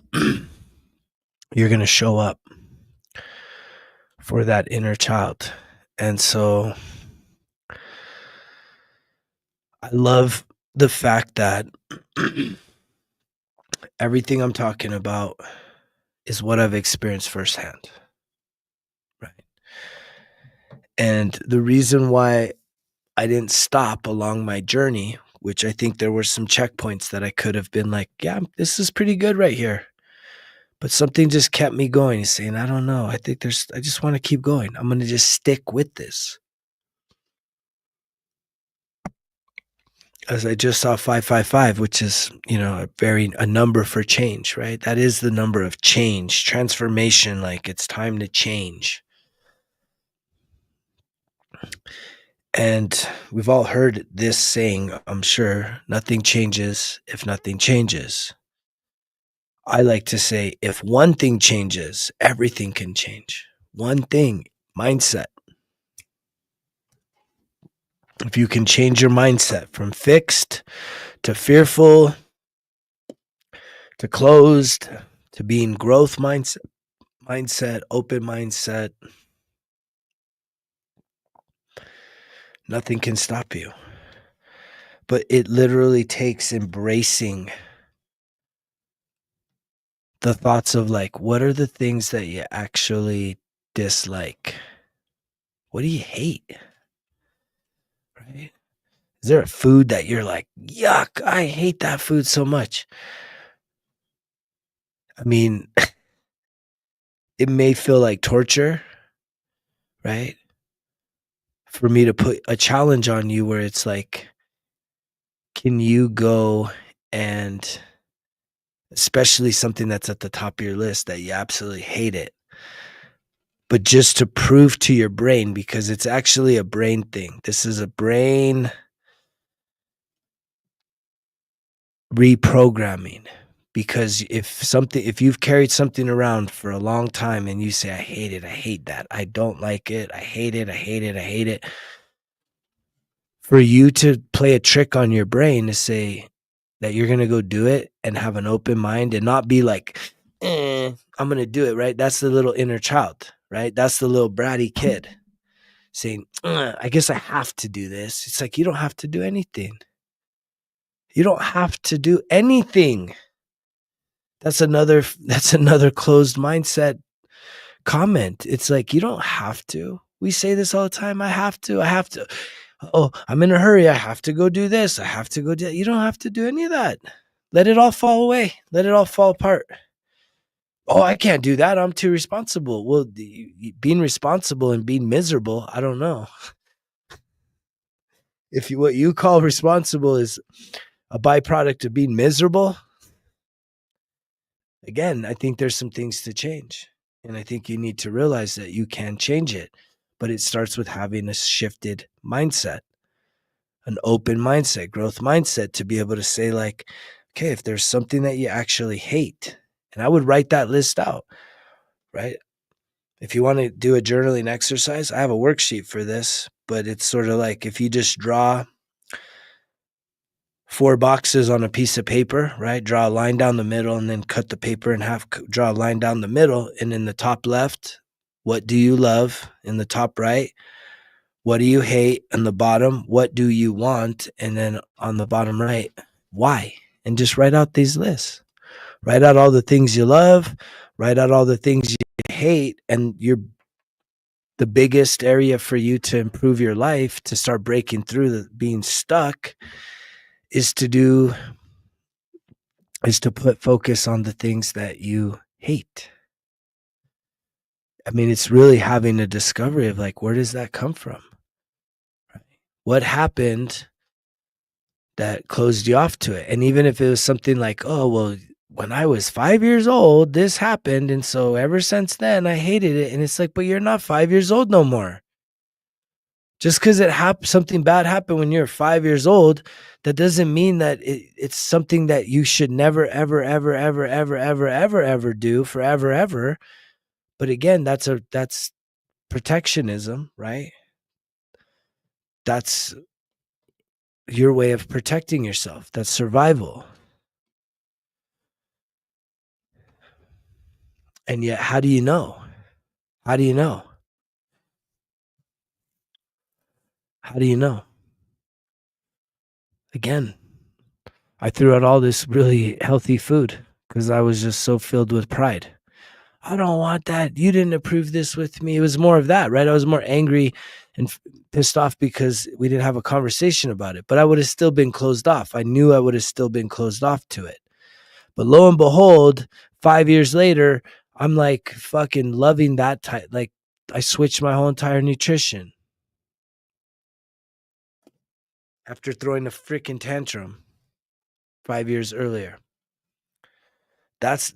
you're going to show up for that inner child. And so I love the fact that everything I'm talking about is what I've experienced firsthand. Right. And the reason why I didn't stop along my journey, which I think there were some checkpoints that I could have been like, yeah, this is pretty good right here. But something just kept me going, saying, I don't know. I just want to keep going. I'm going to just stick with this. As I just saw 555, which is, a number for change, right? That is the number of change, transformation, like it's time to change. And we've all heard this saying, I'm sure, nothing changes if nothing changes. I like to say, if one thing changes, everything can change. One thing, mindset. If you can change your mindset from fixed to fearful to closed to being growth mindset, open mindset, nothing can stop you. But it literally takes embracing the thoughts of like, what are the things that you actually dislike? What do you hate? Right? Is there a food that you're like, yuck, I hate that food so much? I mean, it may feel like torture, right? For me to put a challenge on you where it's like, can you go and, especially something that's at the top of your list that you absolutely hate it, but just to prove to your brain, because it's actually a brain thing. This is a brain reprogramming. Because if you've carried something around for a long time and you say, I hate it, I hate that, I don't like it, I hate it, I hate it, I hate it. For you to play a trick on your brain to say that you're going to go do it and have an open mind and not be like, I'm going to do it, right? That's the little inner child, right? That's the little bratty kid saying, I guess I have to do this. It's like, you don't have to do anything. You don't have to do anything. That's another closed mindset comment. It's like, you don't have to. We say this all the time. I have to. Oh, I'm in a hurry. I have to go do this. I have to go do that. You don't have to do any of that. Let it all fall away. Let it all fall apart. Oh, I can't do that. I'm too responsible. Well, being responsible and being miserable, I don't know. If what you call responsible is a byproduct of being miserable, again, I think there's some things to change. And I think you need to realize that you can change it. But it starts with having a shifted mindset, an open mindset, growth mindset, to be able to say like, okay, if there's something that you actually hate, and I would write that list out, right? If you want to do a journaling exercise, I have a worksheet for this, but it's sort of like if you just draw 4 boxes on a piece of paper, right? Draw a line down the middle and then cut the paper in half, draw a line down the middle. And in the top left, what do you love? In the top right, what do you hate? On the bottom, what do you want? And then on the bottom right, why? And just write out these lists. Write out all the things you love, write out all the things you hate, and the biggest area for you to improve your life, to start breaking through being stuck, is to put focus on the things that you hate. I mean, it's really having a discovery of like, where does that come from? Right? What happened that closed you off to it? And even if it was something like, oh, well, when I was 5 years old, this happened, and so ever since then, I hated it." And it's like, "But you're not 5 years old no more. Just 'cause something bad happened when you're 5 years old, that doesn't mean that it's something that you should never, ever, ever, ever, ever, ever, ever, ever do forever, ever." But again, that's protectionism, right? That's your way of protecting yourself. That's survival. And yet, how do you know? How do you know? How do you know? Again, I threw out all this really healthy food because I was just so filled with pride. "I don't want that. You didn't approve this with me." It was more of that, right? I was more angry and pissed off because we didn't have a conversation about it, but I would have still been closed off. I knew I would have still been closed off to it. But lo and behold, 5 years later, I'm like fucking loving that type. Like, I switched my whole entire nutrition after throwing a freaking tantrum 5 years earlier. That's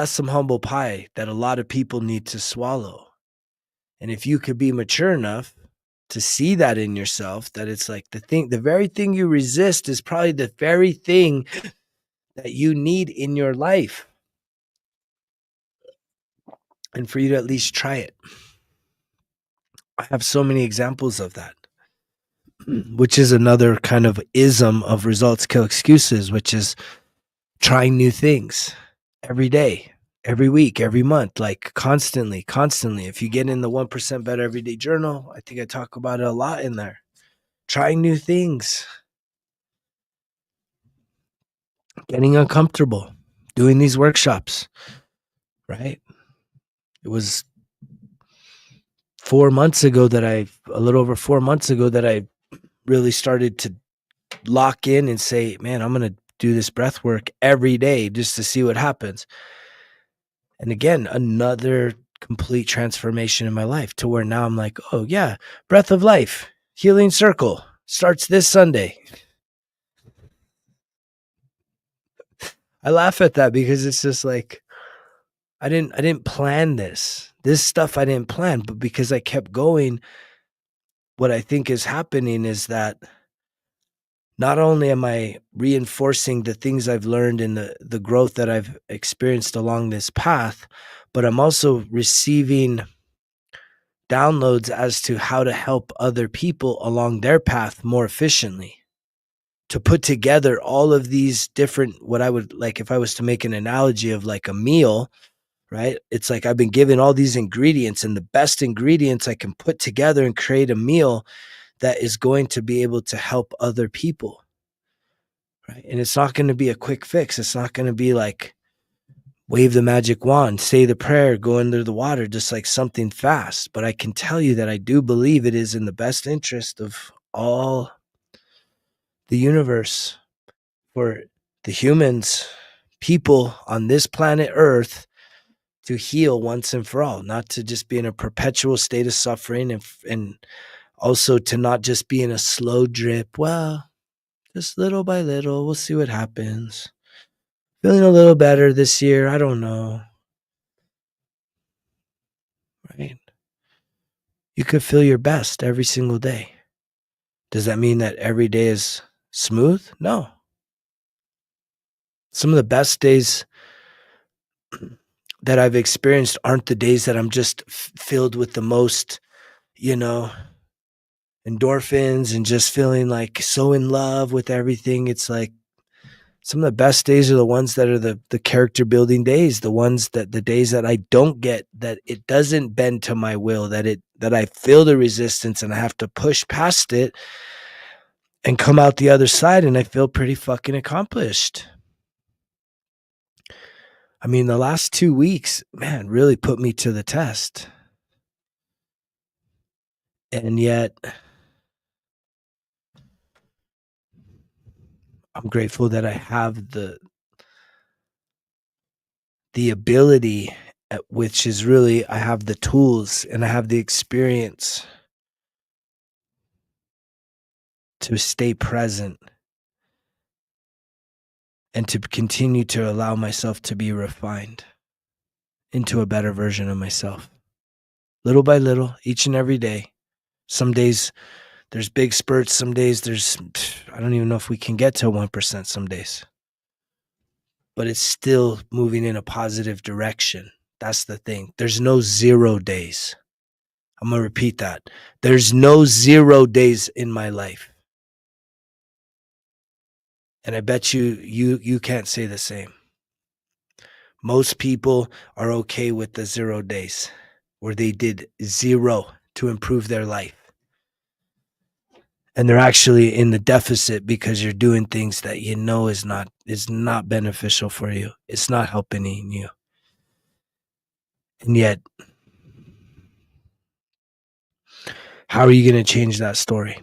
some humble pie that a lot of people need to swallow. And if you could be mature enough to see that in yourself, that it's like the very thing you resist is probably the very thing that you need in your life. And for you to at least try it. I have so many examples of that, which is another kind of ism of results kill excuses, which is trying new things every day, every week, every month, like constantly, constantly. If you get in the 1% Better Everyday Journal, I think I talk about it a lot in there. Trying new things, getting uncomfortable, doing these workshops, right? It was a little over 4 months ago that I really started to lock in and say, man, I'm going to do this breath work every day just to see what happens. And again, another complete transformation in my life to where now I'm like, oh yeah, Breath of Life, Healing Circle starts this Sunday. I laugh at that because it's just like, I didn't plan this. This stuff I didn't plan, but because I kept going, what I think is happening is that not only am I reinforcing the things I've learned and the growth that I've experienced along this path, but I'm also receiving downloads as to how to help other people along their path more efficiently. To put together all of these different, what I would like, if I was to make an analogy of like a meal, right? It's like I've been given all these ingredients, and the best ingredients I can put together and create a meal that is going to be able to help other people. Right. And it's not going to be a quick fix. It's not going to be like wave the magic wand, say the prayer, go under the water, just like something fast. But I can tell you that I do believe it is in the best interest of all the universe for the humans, people on this planet Earth to heal once and for all, not to just be in a perpetual state of suffering and also to not just be in a slow drip. Well, just little by little, we'll see what happens. Feeling a little better this year. I don't know. Right? You could feel your best every single day. Does that mean that every day is smooth? No. Some of the best days that I've experienced aren't the days that I'm just filled with the most, you know, endorphins and just feeling like so in love with everything. It's like some of the best days are the ones that are the character building days, the days that I don't get, that it doesn't bend to my will, that I feel the resistance and I have to push past it and come out the other side and I feel pretty fucking accomplished. I mean, the last 2 weeks, man, really put me to the test. And yet I'm grateful that I have the ability, which is really, I have the tools and I have the experience to stay present and to continue to allow myself to be refined into a better version of myself. Little by little, each and every day. Some days there's big spurts. Some days I don't even know if we can get to 1% some days. But it's still moving in a positive direction. That's the thing. There's no 0 days. I'm going to repeat that. There's no 0 days in my life. And I bet you can't say the same. Most people are okay with the 0 days where they did 0 to improve their life. And they're actually in the deficit because you're doing things that you know is not beneficial for you. It's not helping you. And yet, how are you going to change that story?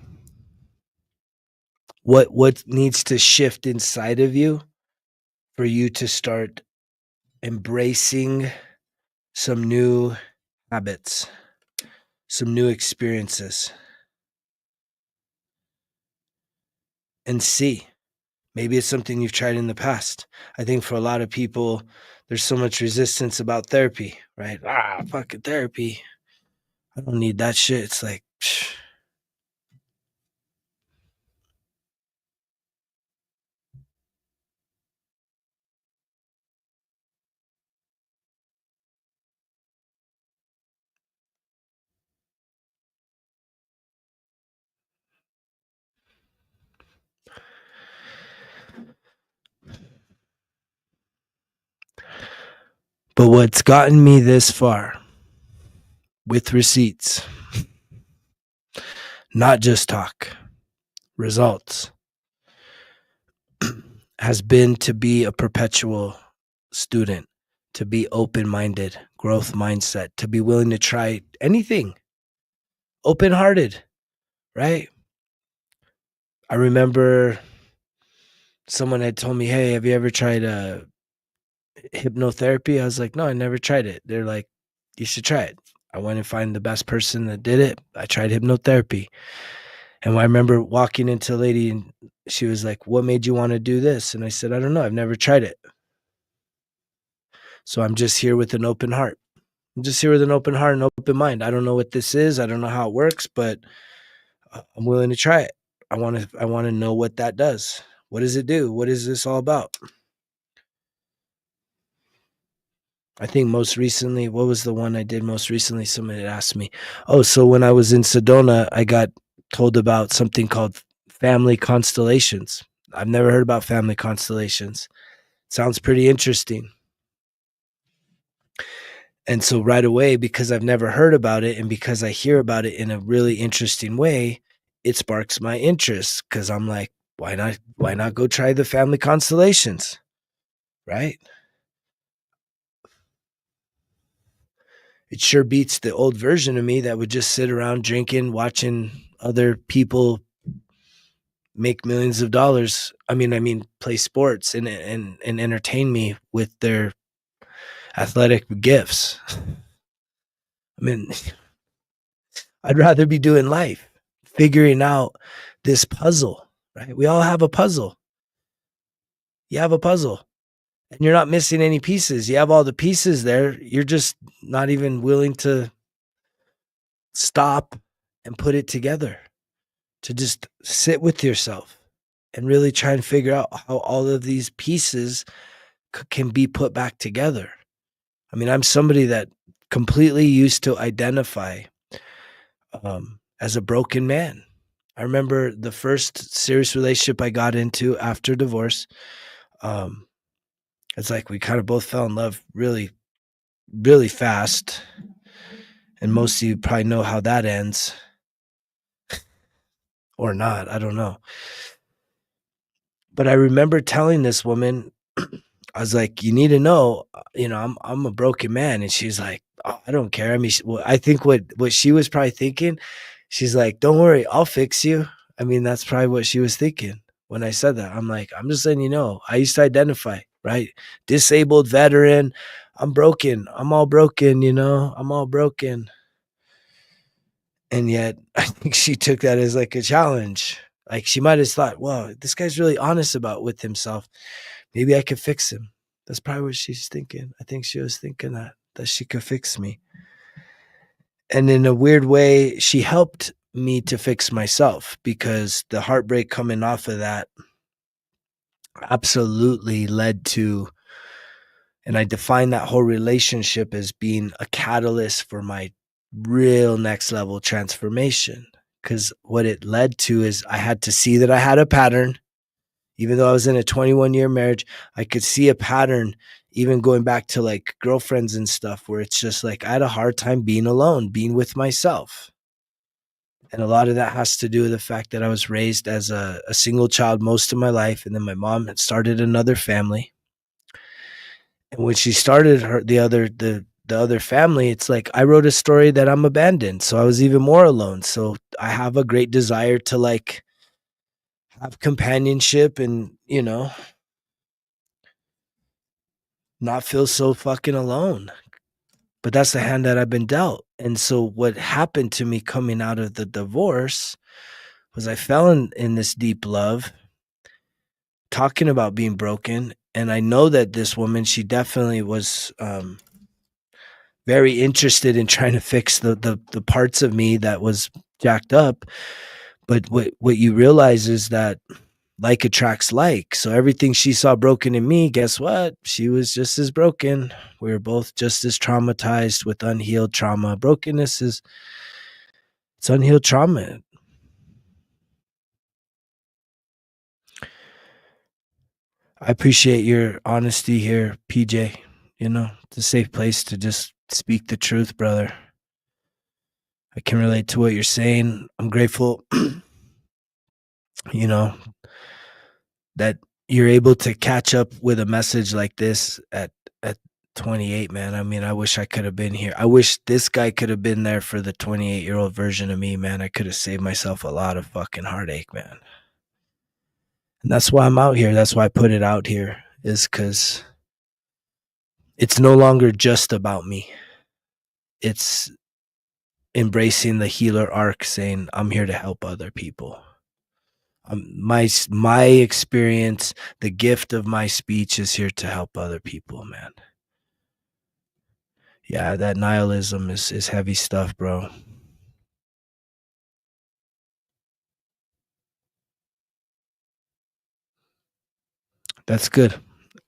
What needs to shift inside of you for you to start embracing some new habits, some new experiences, and see? Maybe it's something you've tried in the past. I think for a lot of people, there's so much resistance about therapy, right? Fucking therapy. I don't need that shit. It's like, psh. But what's gotten me this far with receipts, not just talk, results, has been to be a perpetual student, to be open-minded, growth mindset, to be willing to try anything, open-hearted, right? I remember someone had told me, "Hey, have you ever tried hypnotherapy?" I was like, "No, I never tried it." They're like, "You should try it." I went and find the best person that did it. I tried hypnotherapy. And I remember walking into a lady and she was like, "What made you want to do this?" And I said, "I don't know. I've never tried it. So I'm just here with an open heart. I'm just here with an open heart and open mind. I don't know what this is. I don't know how it works, but I'm willing to try it. I want to know what that does. What does it do? What is this all about?" I think most recently, what was the one I did most recently? Somebody had asked me, "Oh, so when I was in Sedona, I got told about something called family constellations." I've never heard about family constellations. Sounds pretty interesting. And so right away, because I've never heard about it and because I hear about it in a really interesting way, it sparks my interest because I'm like, why not go try the family constellations? Right? It sure beats the old version of me that would just sit around drinking, watching other people make millions of dollars. I mean, play sports and entertain me with their athletic gifts. I mean, I'd rather be doing life, figuring out this puzzle, right? We all have a puzzle. You have a puzzle and you're not missing any pieces. You have all the pieces there. You're just not even willing to stop and put it together, to just sit with yourself and really try and figure out how all of these pieces can be put back together. I mean, I'm somebody that completely used to identify as a broken man. I remember the first serious relationship I got into after divorce. Um, it's like we kind of both fell in love really, really fast. And most of you probably know how that ends or not. I don't know. But I remember telling this woman, I was like, "You need to know, I'm a broken man." And she's like, "Oh, I don't care." I mean, I think what she was probably thinking, she's like, "Don't worry, I'll fix you." I mean, that's probably what she was thinking when I said that. I'm like, "I'm just letting you know, I used to identify, right? Disabled veteran. I'm broken. I'm all broken, I'm all broken." And yet I think she took that as like a challenge. Like she might have thought, "Whoa, this guy's really honest about with himself." Maybe I could fix him. That's probably what she's thinking. I think she was thinking that she could fix me. And in a weird way, she helped me to fix myself, because the heartbreak coming off of that absolutely led to, and I define that whole relationship as being a catalyst for my real next level transformation. Because what it led to is I had to see that I had a pattern. Even though I was in a 21-year marriage, I could see a pattern, even going back to like girlfriends and stuff, where it's just like I had a hard time being alone, being with myself. And a lot of that has to do with the fact that I was raised as a single child most of my life. And then my mom had started another family. And when she started the other family, it's like I wrote a story that I'm abandoned. So I was even more alone. So I have a great desire to like have companionship and, not feel so fucking alone. But that's the hand that I've been dealt. And so what happened to me coming out of the divorce was I fell in this deep love, talking about being broken. And I know that this woman, she definitely was very interested in trying to fix the parts of me that was jacked up. But what you realize is that like attracts like. So everything she saw broken in me, guess what? She was just as broken. We were both just as traumatized with unhealed trauma. Brokenness is it's unhealed trauma. I appreciate your honesty here, PJ. It's a safe place to just speak the truth, brother. I can relate to what you're saying. I'm grateful, you know, that you're able to catch up with a message like this at 28, man. I mean, I wish I could have been here. I wish this guy could have been there for the 28-year-old version of me, man. I could have saved myself a lot of fucking heartache, man. And that's why I'm out here. That's why I put it out here, is because it's no longer just about me. It's embracing the healer arc, saying, I'm here to help other people. My experience, the gift of my speech is here to help other people, man. Yeah, that nihilism is heavy stuff, bro. That's good.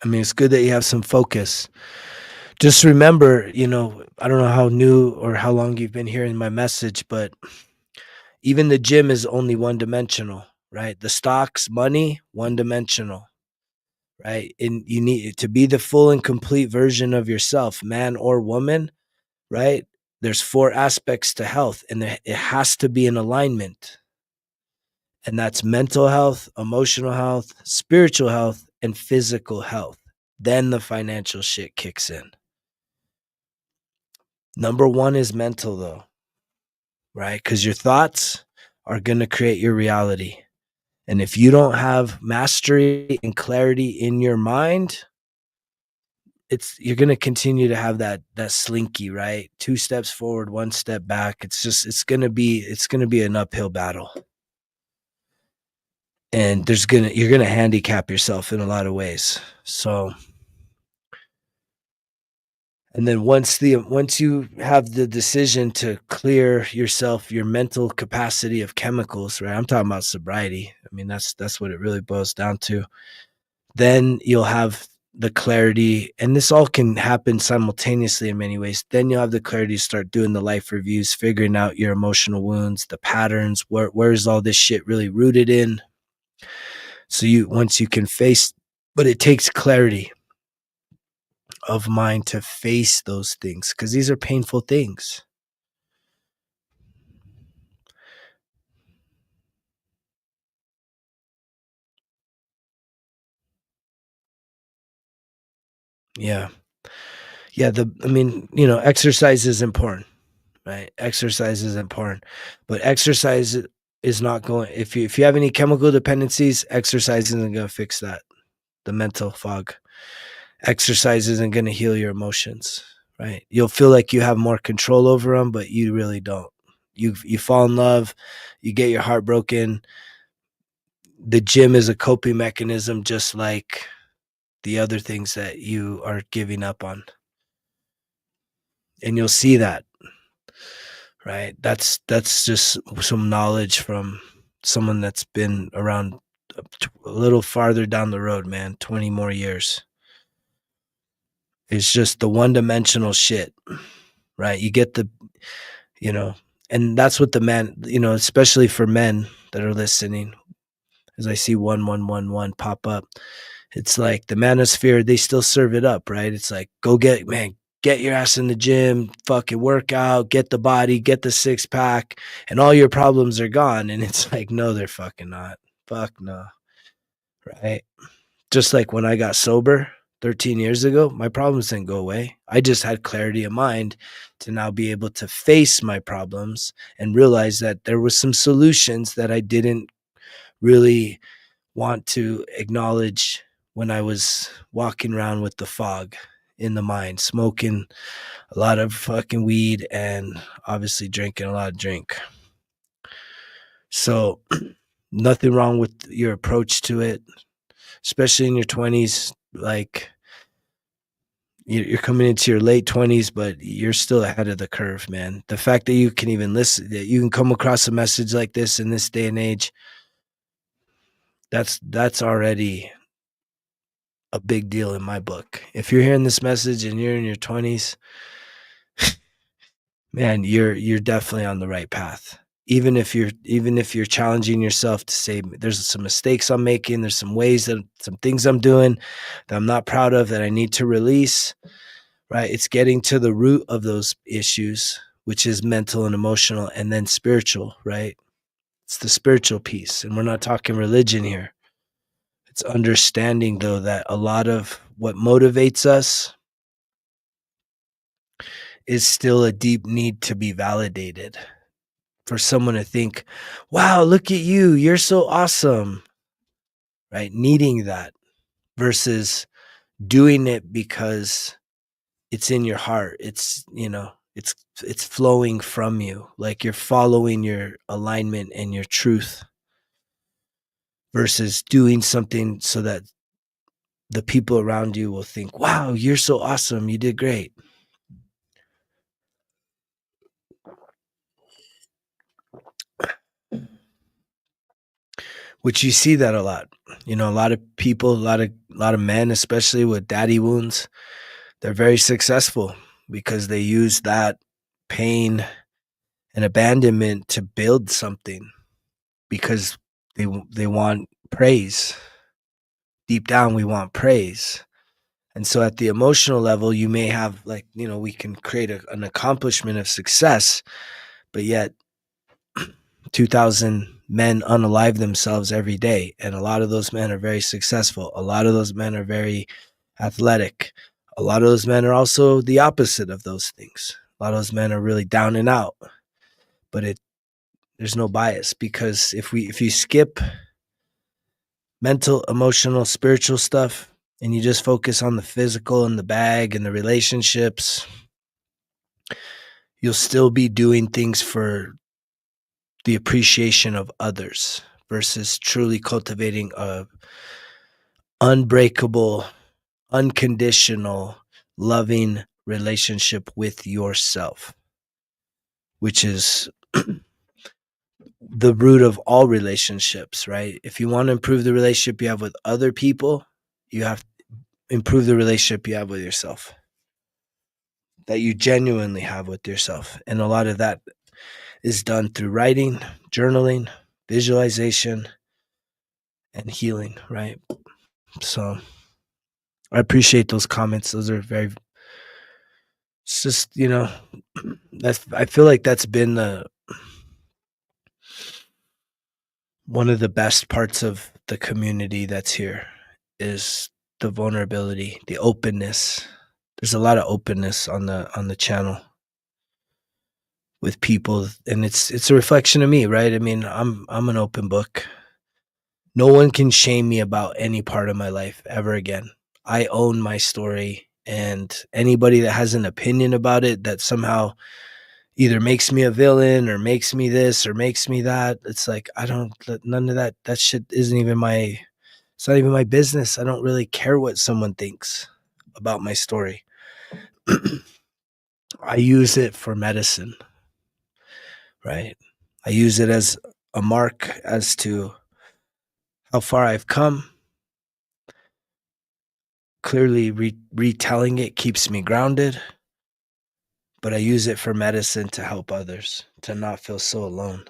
I mean, it's good that you have some focus. Just remember, I don't know how new or how long you've been hearing my message, but even the gym is only one dimensional, right? The stocks, money, one dimensional, right? And you need to be the full and complete version of yourself, man or woman, right? There's 4 aspects to health, and it has to be in alignment. And that's mental health, emotional health, spiritual health, and physical health. Then the financial shit kicks in. Number 1 is mental, though, right? Because your thoughts are going to create your reality. And if you don't have mastery and clarity in your mind, you're going to continue to have that slinky, right? 2 steps forward, 1 step back. It's going to be an uphill battle. And you're going to handicap yourself in a lot of ways. So, and then once you have the decision to clear yourself, your mental capacity of chemicals, right? I'm talking about sobriety. I mean, that's what it really boils down to. Then you'll have the clarity, and this all can happen simultaneously in many ways. Then you'll have the clarity to start doing the life reviews, figuring out your emotional wounds, the patterns, where is all this shit really rooted in. So once you can face, but it takes clarity of mind to face those things, because these are painful things. Yeah. Yeah. Exercise is important, right? Exercise is important, but exercise is not going, if you have any chemical dependencies, exercise isn't going to fix that. The mental fog. Exercise isn't going to heal your emotions, right? You'll feel like you have more control over them, but you really don't. You fall in love, you get your heart broken. The gym is a coping mechanism, just like the other things that you are giving up on. And you'll see that, right? That's just some knowledge from someone that's been around a little farther down the road, man, 20 more years. It's just the one-dimensional shit, right? You get the, you know, and that's what the man, especially for men that are listening, as I see 1111 pop up, it's like the manosphere, they still serve it up, right? It's like, get your ass in the gym, fucking work out, get the body, get the six pack, and all your problems are gone. And it's like, no, they're fucking not. Fuck no. Right? Just like when I got sober 13 years ago, my problems didn't go away. I just had clarity of mind to now be able to face my problems and realize that there was some solutions that I didn't really want to acknowledge when I was walking around with the fog in the mind, smoking a lot of fucking weed and obviously drinking a lot of drink. So nothing wrong with your approach to it, especially in your 20s. Like, you're coming into your late 20s, but you're still ahead of the curve, man. The fact that you can even listen, that you can come across a message like this in this day and age, that's already a big deal in my book. If you're hearing this message and you're in your 20s, man, you're definitely on the right path. Even if you're challenging yourself to say there's some mistakes I'm making, there's some things I'm doing that I'm not proud of that I need to release, right? It's getting to the root of those issues, which is mental and emotional, and then spiritual, right? It's the spiritual piece. And we're not talking religion here. It's understanding, though, that a lot of what motivates us is still a deep need to be validated. For someone to think, wow, look at you, you're so awesome, right? Needing that versus doing it because it's in your heart. It's flowing from you, like you're following your alignment and your truth versus doing something so that the people around you will think, wow, you're so awesome, you did great. Which you see that a lot. A lot of people, a lot of men, especially with daddy wounds, they're very successful because they use that pain and abandonment to build something because they want praise. Deep down, we want praise. And so at the emotional level, you may have we can create an accomplishment of success, but yet 2,000 men unalive themselves every day. And a lot of those men are very successful. A lot of those men are very athletic. A lot of those men are also the opposite of those things. A lot of those men are really down and out. But there's no bias, because if you skip mental, emotional, spiritual stuff and you just focus on the physical and the bag and the relationships, you'll still be doing things for the appreciation of others versus truly cultivating a unbreakable, unconditional, loving relationship with yourself, which is the root of all relationships, right? If you want to improve the relationship you have with other people, you have to improve the relationship you have with yourself, that you genuinely have with yourself. And a lot of that is done through writing, journaling, visualization, and healing, right? So I appreciate those comments. Those are very, it's just, I feel like that's been one of the best parts of the community that's here, is the vulnerability, the openness. There's a lot of openness on the channel with people, and it's a reflection of me, right? I mean, I'm an open book. No one can shame me about any part of my life ever again. I own my story, and anybody that has an opinion about it that somehow either makes me a villain or makes me this or makes me that, it's like, none of that shit isn't even It's not even my business. I don't really care what someone thinks about my story. I use it for medicine, right? I use it as a mark as to how far I've come. Clearly, retelling it keeps me grounded, but I use it for medicine to help others to not feel so alone.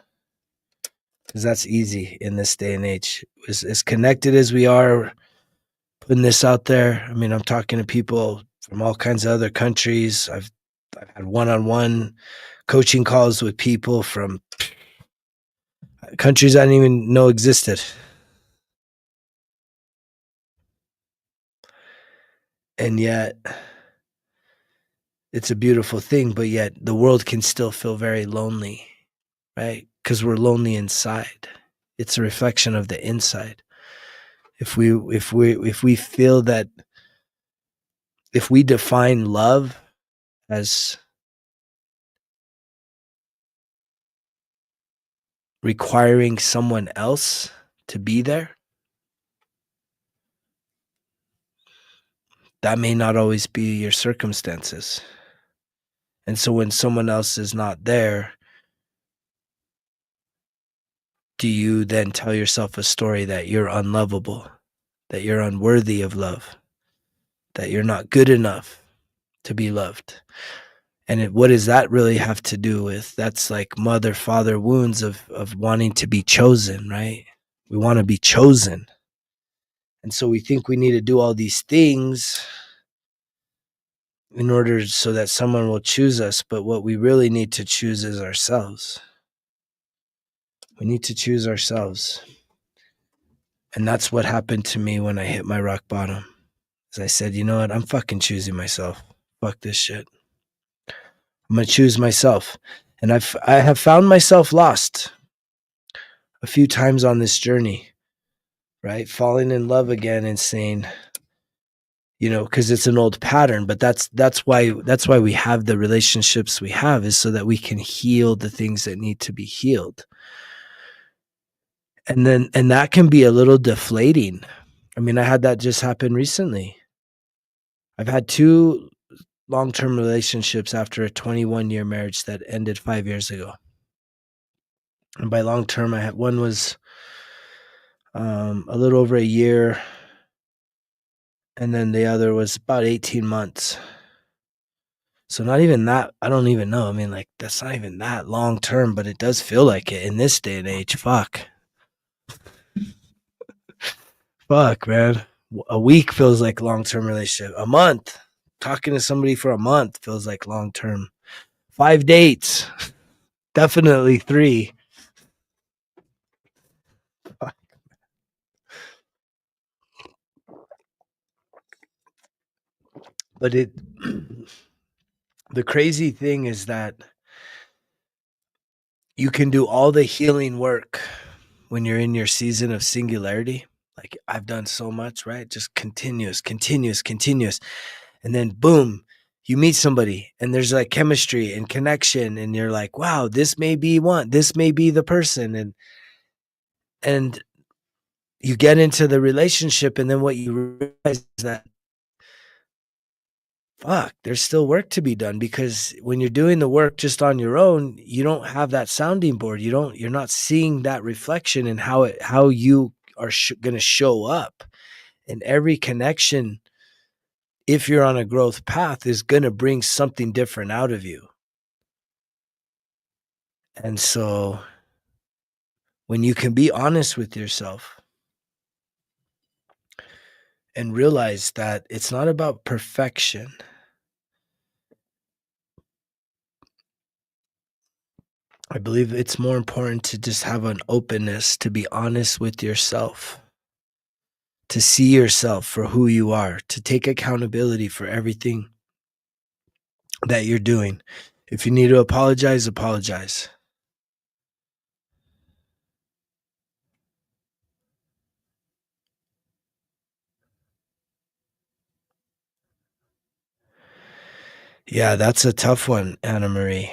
Because that's easy in this day and age. As connected as we are, putting this out there. I mean, I'm talking to people from all kinds of other countries. I've had one-on-one coaching calls with people from countries I didn't even know existed. And yet it's a beautiful thing, but yet the world can still feel very lonely, right? Because we're lonely inside. It's a reflection of the inside. If we feel that, if we define love as requiring someone else to be there, that may not always be your circumstances. And so when someone else is not there, do you then tell yourself a story that you're unlovable, that you're unworthy of love, that you're not good enough to be loved? And what does that really have to do with? That's like mother father wounds of wanting to be chosen, right? We want to be chosen. And so we think we need to do all these things in order so that someone will choose us. But what we really need to choose is ourselves. We need to choose ourselves. And that's what happened to me when I hit my rock bottom. As I said, you know what? I'm fucking choosing myself. Fuck this shit. I'm going to choose myself. And I have found myself lost a few times on this journey, right? Falling in love again and saying, you know, because it's an old pattern, but that's why we have the relationships we have, is so that we can heal the things that need to be healed. And that can be a little deflating. I mean, I had that just happen recently. I've had 2 long-term relationships after a 21-year marriage that ended 5 years ago. And by long-term, I had one was a little over a year, and then the other was about 18 months. So not even that. I don't even know. I mean, like, that's not even that long term, but it does feel like it in this day and age. Fuck, man. A week feels like long term relationship. A month, talking to somebody for a month feels like long term. 5 dates, definitely 3. But the crazy thing is that you can do all the healing work when you're in your season of singularity. Like, I've done so much, right? Just continuous. And then boom, you meet somebody and there's like chemistry and connection, and you're like, wow, this may be the person. And you get into the relationship, and then what you realize is that, fuck, there's still work to be done, because when you're doing the work just on your own, you don't have that sounding board. You're not seeing that reflection in how you are going to show up. And every connection, if you're on a growth path, is going to bring something different out of you. And so when you can be honest with yourself and realize that it's not about perfection, I believe it's more important to just have an openness to be honest with yourself, to see yourself for who you are, to take accountability for everything that you're doing. If you need to apologize, apologize. Yeah, that's a tough one, Anna Marie.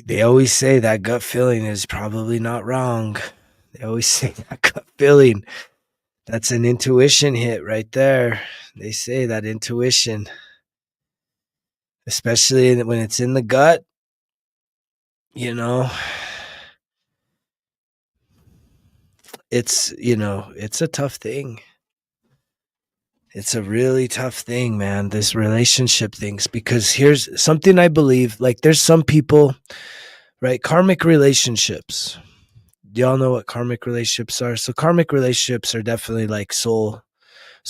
They always say that gut feeling is probably not wrong. They always say that gut feeling. That's an intuition hit right there. They say that intuition, especially when it's in the gut, you know, it's a tough thing. It's a really tough thing, man, this relationship things, because here's something I believe, like there's some people, right? Karmic relationships. Do y'all know what karmic relationships are? So karmic relationships are definitely like soul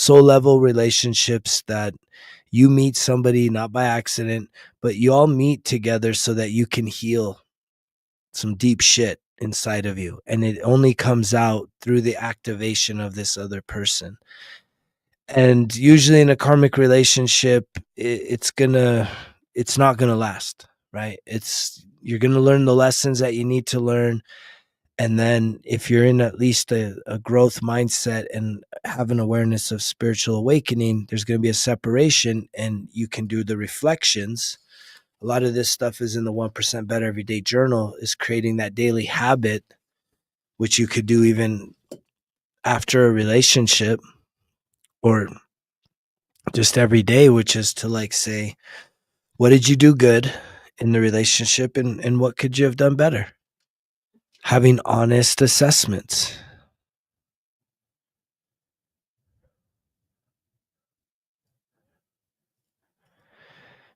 level relationships that you meet somebody not by accident, but you all meet together so that you can heal some deep shit inside of you. And it only comes out through the activation of this other person. And usually in a karmic relationship, it's not gonna last, right? You're gonna learn the lessons that you need to learn. And then if you're in at least a growth mindset and have an awareness of spiritual awakening, there's going to be a separation and you can do the reflections. A lot of this stuff is in the 1% Better Everyday Journal, is creating that daily habit, which you could do even after a relationship or just every day, which is to like say, what did you do good in the relationship and what could you have done better? Having honest assessments.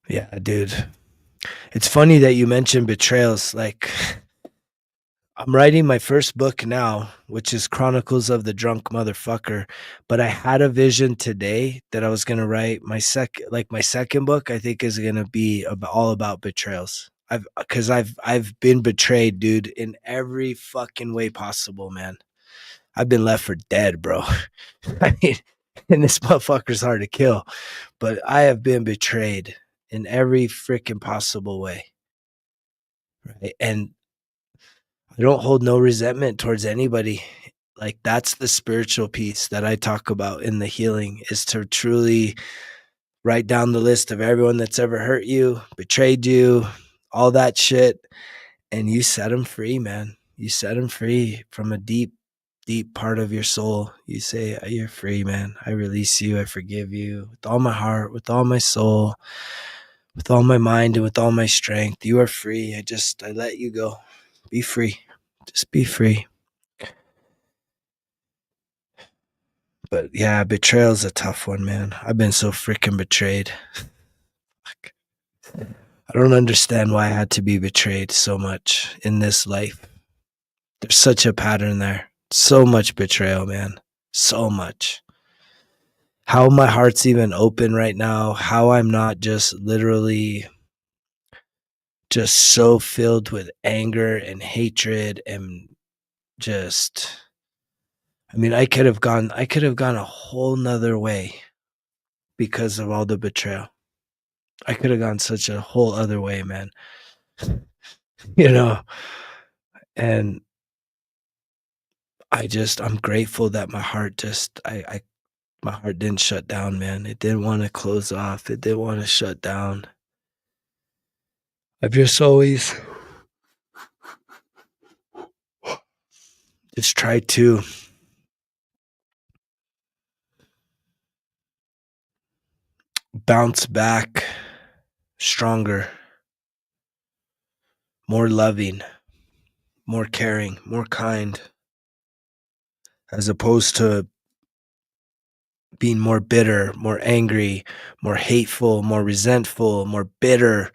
Yeah, dude. It's funny that you mentioned betrayals. Like, I'm writing my first book now, which is Chronicles of the Drunk Motherfucker. But I had a vision today that I was gonna write my second book. I think is gonna be all about betrayals. I've been betrayed, dude, in every fucking way possible, man. I've been left for dead, bro. I mean, and this motherfucker's hard to kill, but I have been betrayed in every freaking possible way. Right. And I don't hold no resentment towards anybody. Like that's the spiritual piece that I talk about in the healing, is to truly write down the list of everyone that's ever hurt you, betrayed you, all that shit, and you set them free, man. You set them free from a deep, deep part of your soul. You say, "You're free, man. I release you. I forgive you with all my heart, with all my soul, with all my mind, and with all my strength. You are free. I let you go. Be free. Just be free." But yeah, betrayal's a tough one, man. I've been so freaking betrayed. I don't understand why I had to be betrayed so much in this life. There's such a pattern there. So much betrayal, man. So much. How my heart's even open right now, how I'm not just literally just so filled with anger and hatred and just, I mean, I could have gone a whole nother way because of all the betrayal. I could have gone such a whole other way, man. You know, and I'm grateful that my heart just my heart didn't shut down, man. It didn't want to close off. It didn't want to shut down. I've just always just tried to bounce back stronger, more loving, more caring, more kind, as opposed to being more bitter, more angry, more hateful, more resentful, more bitter.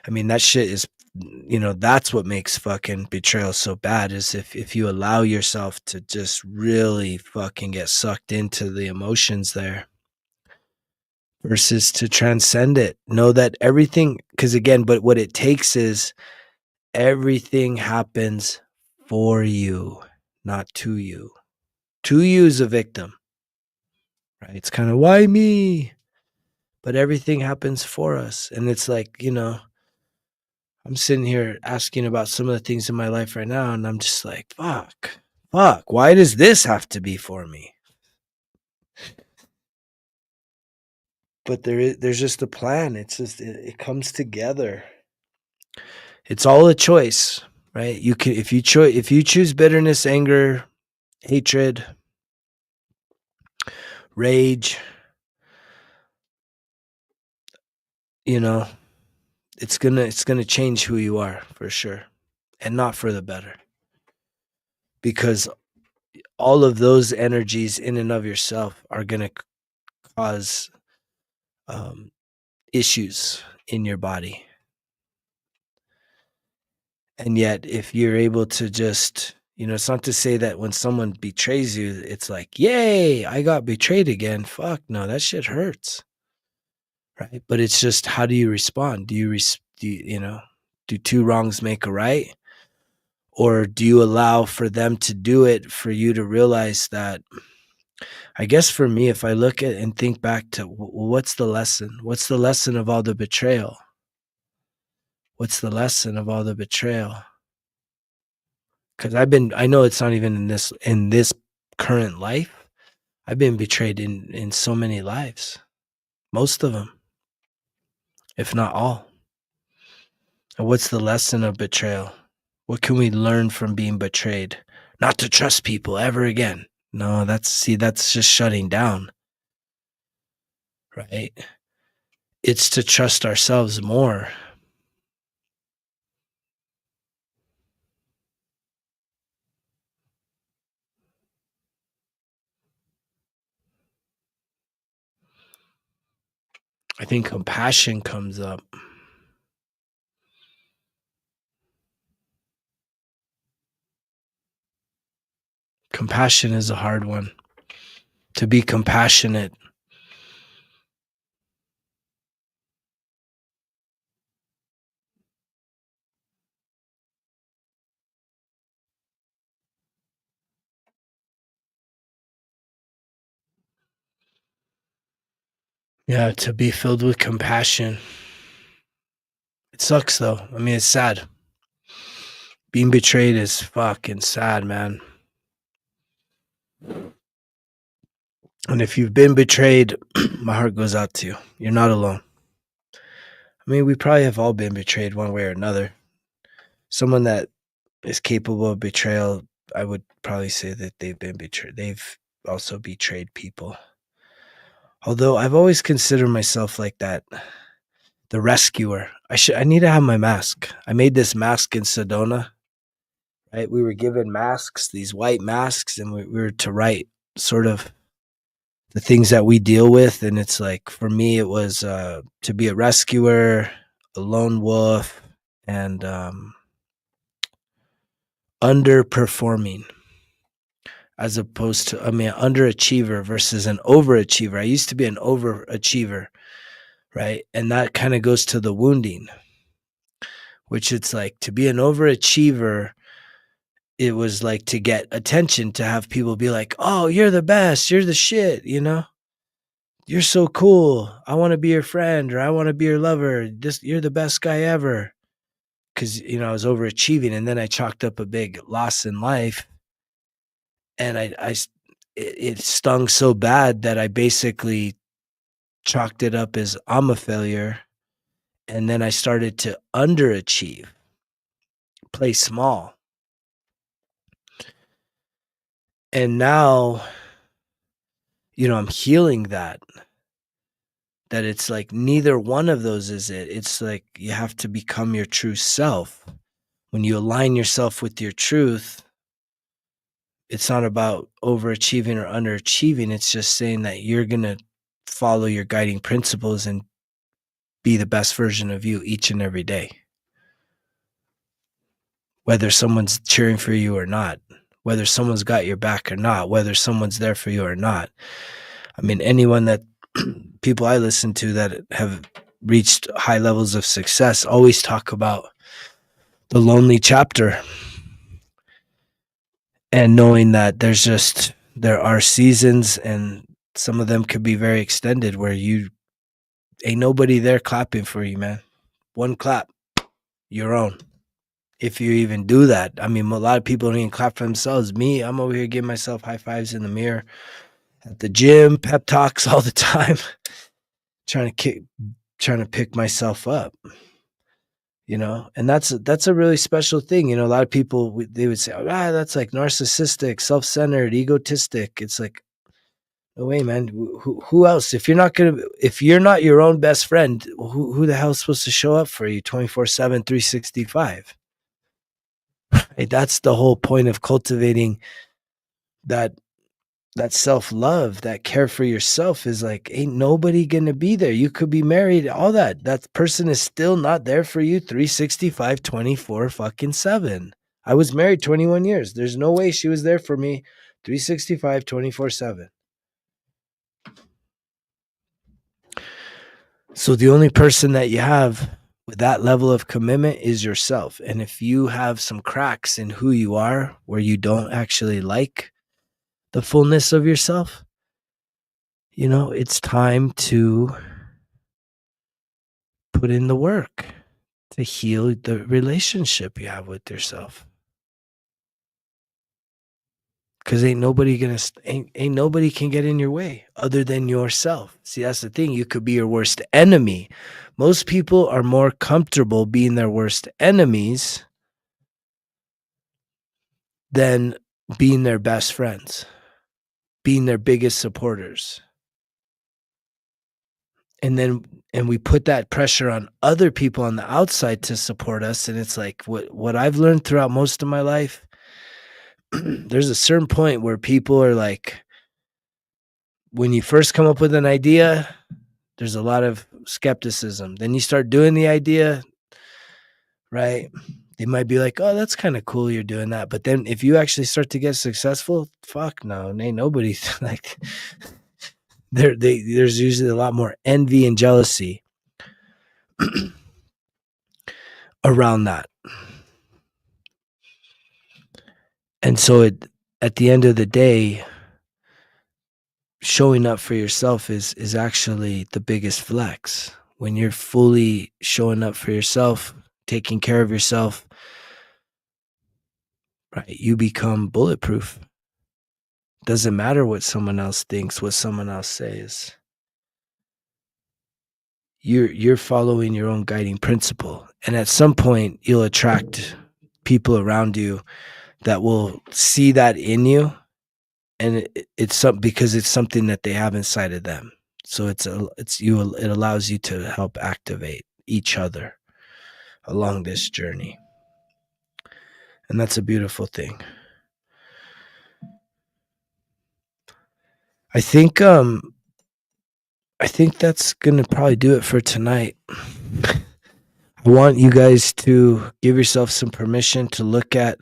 I mean, that shit is, that's what makes fucking betrayal so bad, is if you allow yourself to just really fucking get sucked into the emotions there versus to transcend it. Know that everything, because again, but what it takes is everything happens for you, not to you. To you is a victim, right? It's kind of, why me? But everything happens for us. And it's like, I'm sitting here asking about some of the things in my life right now, and I'm just like, fuck, why does this have to be for me? But there's just a plan. It's just, it comes together. It's all a choice. right? You can if you choose bitterness, anger, hatred, rage, you know, it's gonna change who you are for sure, and not for the better, because all of those energies in and of yourself are gonna cause um, issues in your body. And yet, if you're able to just, it's not to say that when someone betrays you, it's like, yay, I got betrayed again. Fuck no, that shit hurts. Right. But it's just, how do you respond? Do two wrongs make a right? Or do you allow for them to do it for you to realize that? I guess for me, if I look at and think back to what's the lesson? What's the lesson of all the betrayal? What's the lesson of all the betrayal? Because I know it's not even in this current life. I've been betrayed in so many lives, most of them, if not all. And what's the lesson of betrayal? What can we learn from being betrayed? Not to trust people ever again. No, that's just shutting down, right? It's to trust ourselves more. I think compassion comes up. Compassion is a hard one. To be compassionate. Yeah, to be filled with compassion. It sucks though. I mean, it's sad. Being betrayed is fucking sad, man. And if you've been betrayed, my heart goes out to you. You're not alone. I mean, we probably have all been betrayed one way or another. Someone that is capable of betrayal, I would probably say that they've been betrayed. They've also betrayed people. Although I've always considered myself like that, the rescuer. I need to have my mask. I made this mask in Sedona, right? We were given masks, these white masks, and we were to write sort of the things that we deal with. And it's like, for me, it was to be a rescuer, a lone wolf, and underperforming, as opposed to, underachiever versus an overachiever. I used to be an overachiever, right? And that kind of goes to the wounding, which it's like, to be an overachiever, it was like to get attention, to have people be like, oh, you're the best, you're the shit, you're so cool. I want to be your friend, or I want to be your lover. You're the best guy ever. Because, I was overachieving, and then I chalked up a big loss in life. And it stung so bad that I basically chalked it up as, I'm a failure. And then I started to underachieve, play small. And now, I'm healing that it's like neither one of those is it. It's like you have to become your true self. When you align yourself with your truth, it's not about overachieving or underachieving. It's just saying that you're going to follow your guiding principles and be the best version of you each and every day. Whether someone's cheering for you or not, whether someone's got your back or not, whether someone's there for you or not. I mean, anyone that people I listen to that have reached high levels of success always talk about the lonely chapter, and knowing that there are seasons, and some of them could be very extended, where you ain't nobody there clapping for you, man. One clap, your own. If you even do that. I mean, a lot of people don't even clap for themselves. Me, I'm over here giving myself high fives in the mirror, at the gym, pep talks all the time, trying to pick myself up. And that's a really special thing. A lot of people, they would say, that's like narcissistic, self-centered, egotistic. It's like, no way, man. Who else? If you're not your own best friend, who the hell's supposed to show up for you 24/7, 365? Right? That's the whole point of cultivating that that self-love, that care for yourself, is like, ain't nobody gonna be there. You could be married, all that person is still not there for you 365, 24 fucking 7. I was married 21 years. There's no way she was there for me 365, 24/7. So the only person that you have with that level of commitment is yourself. And if you have some cracks in who you are, where you don't actually like the fullness of yourself, it's time to put in the work to heal the relationship you have with yourself. Because ain't nobody can get in your way other than yourself. See, that's the thing. You could be your worst enemy. Most people are more comfortable being their worst enemies than being their best friends, being their biggest supporters. And we put that pressure on other people on the outside to support us. And it's like what I've learned throughout most of my life, there's a certain point where people are like, when you first come up with an idea, there's a lot of skepticism. Then you start doing the idea, right? They might be like, oh, that's kind of cool you're doing that. But then if you actually start to get successful, fuck no, ain't nobody like there's usually a lot more envy and jealousy around that. And so at the end of the day, showing up for yourself is actually the biggest flex. When you're fully showing up for yourself, taking care of yourself, right, you become bulletproof. Doesn't matter what someone else thinks, what someone else says. You're following your own guiding principle. And at some point you'll attract people around you that will see that in you, and because it's something that they have inside of them. So it allows you to help activate each other along this journey. And that's a beautiful thing. I think that's gonna probably do it for tonight. I want you guys to give yourself some permission to look at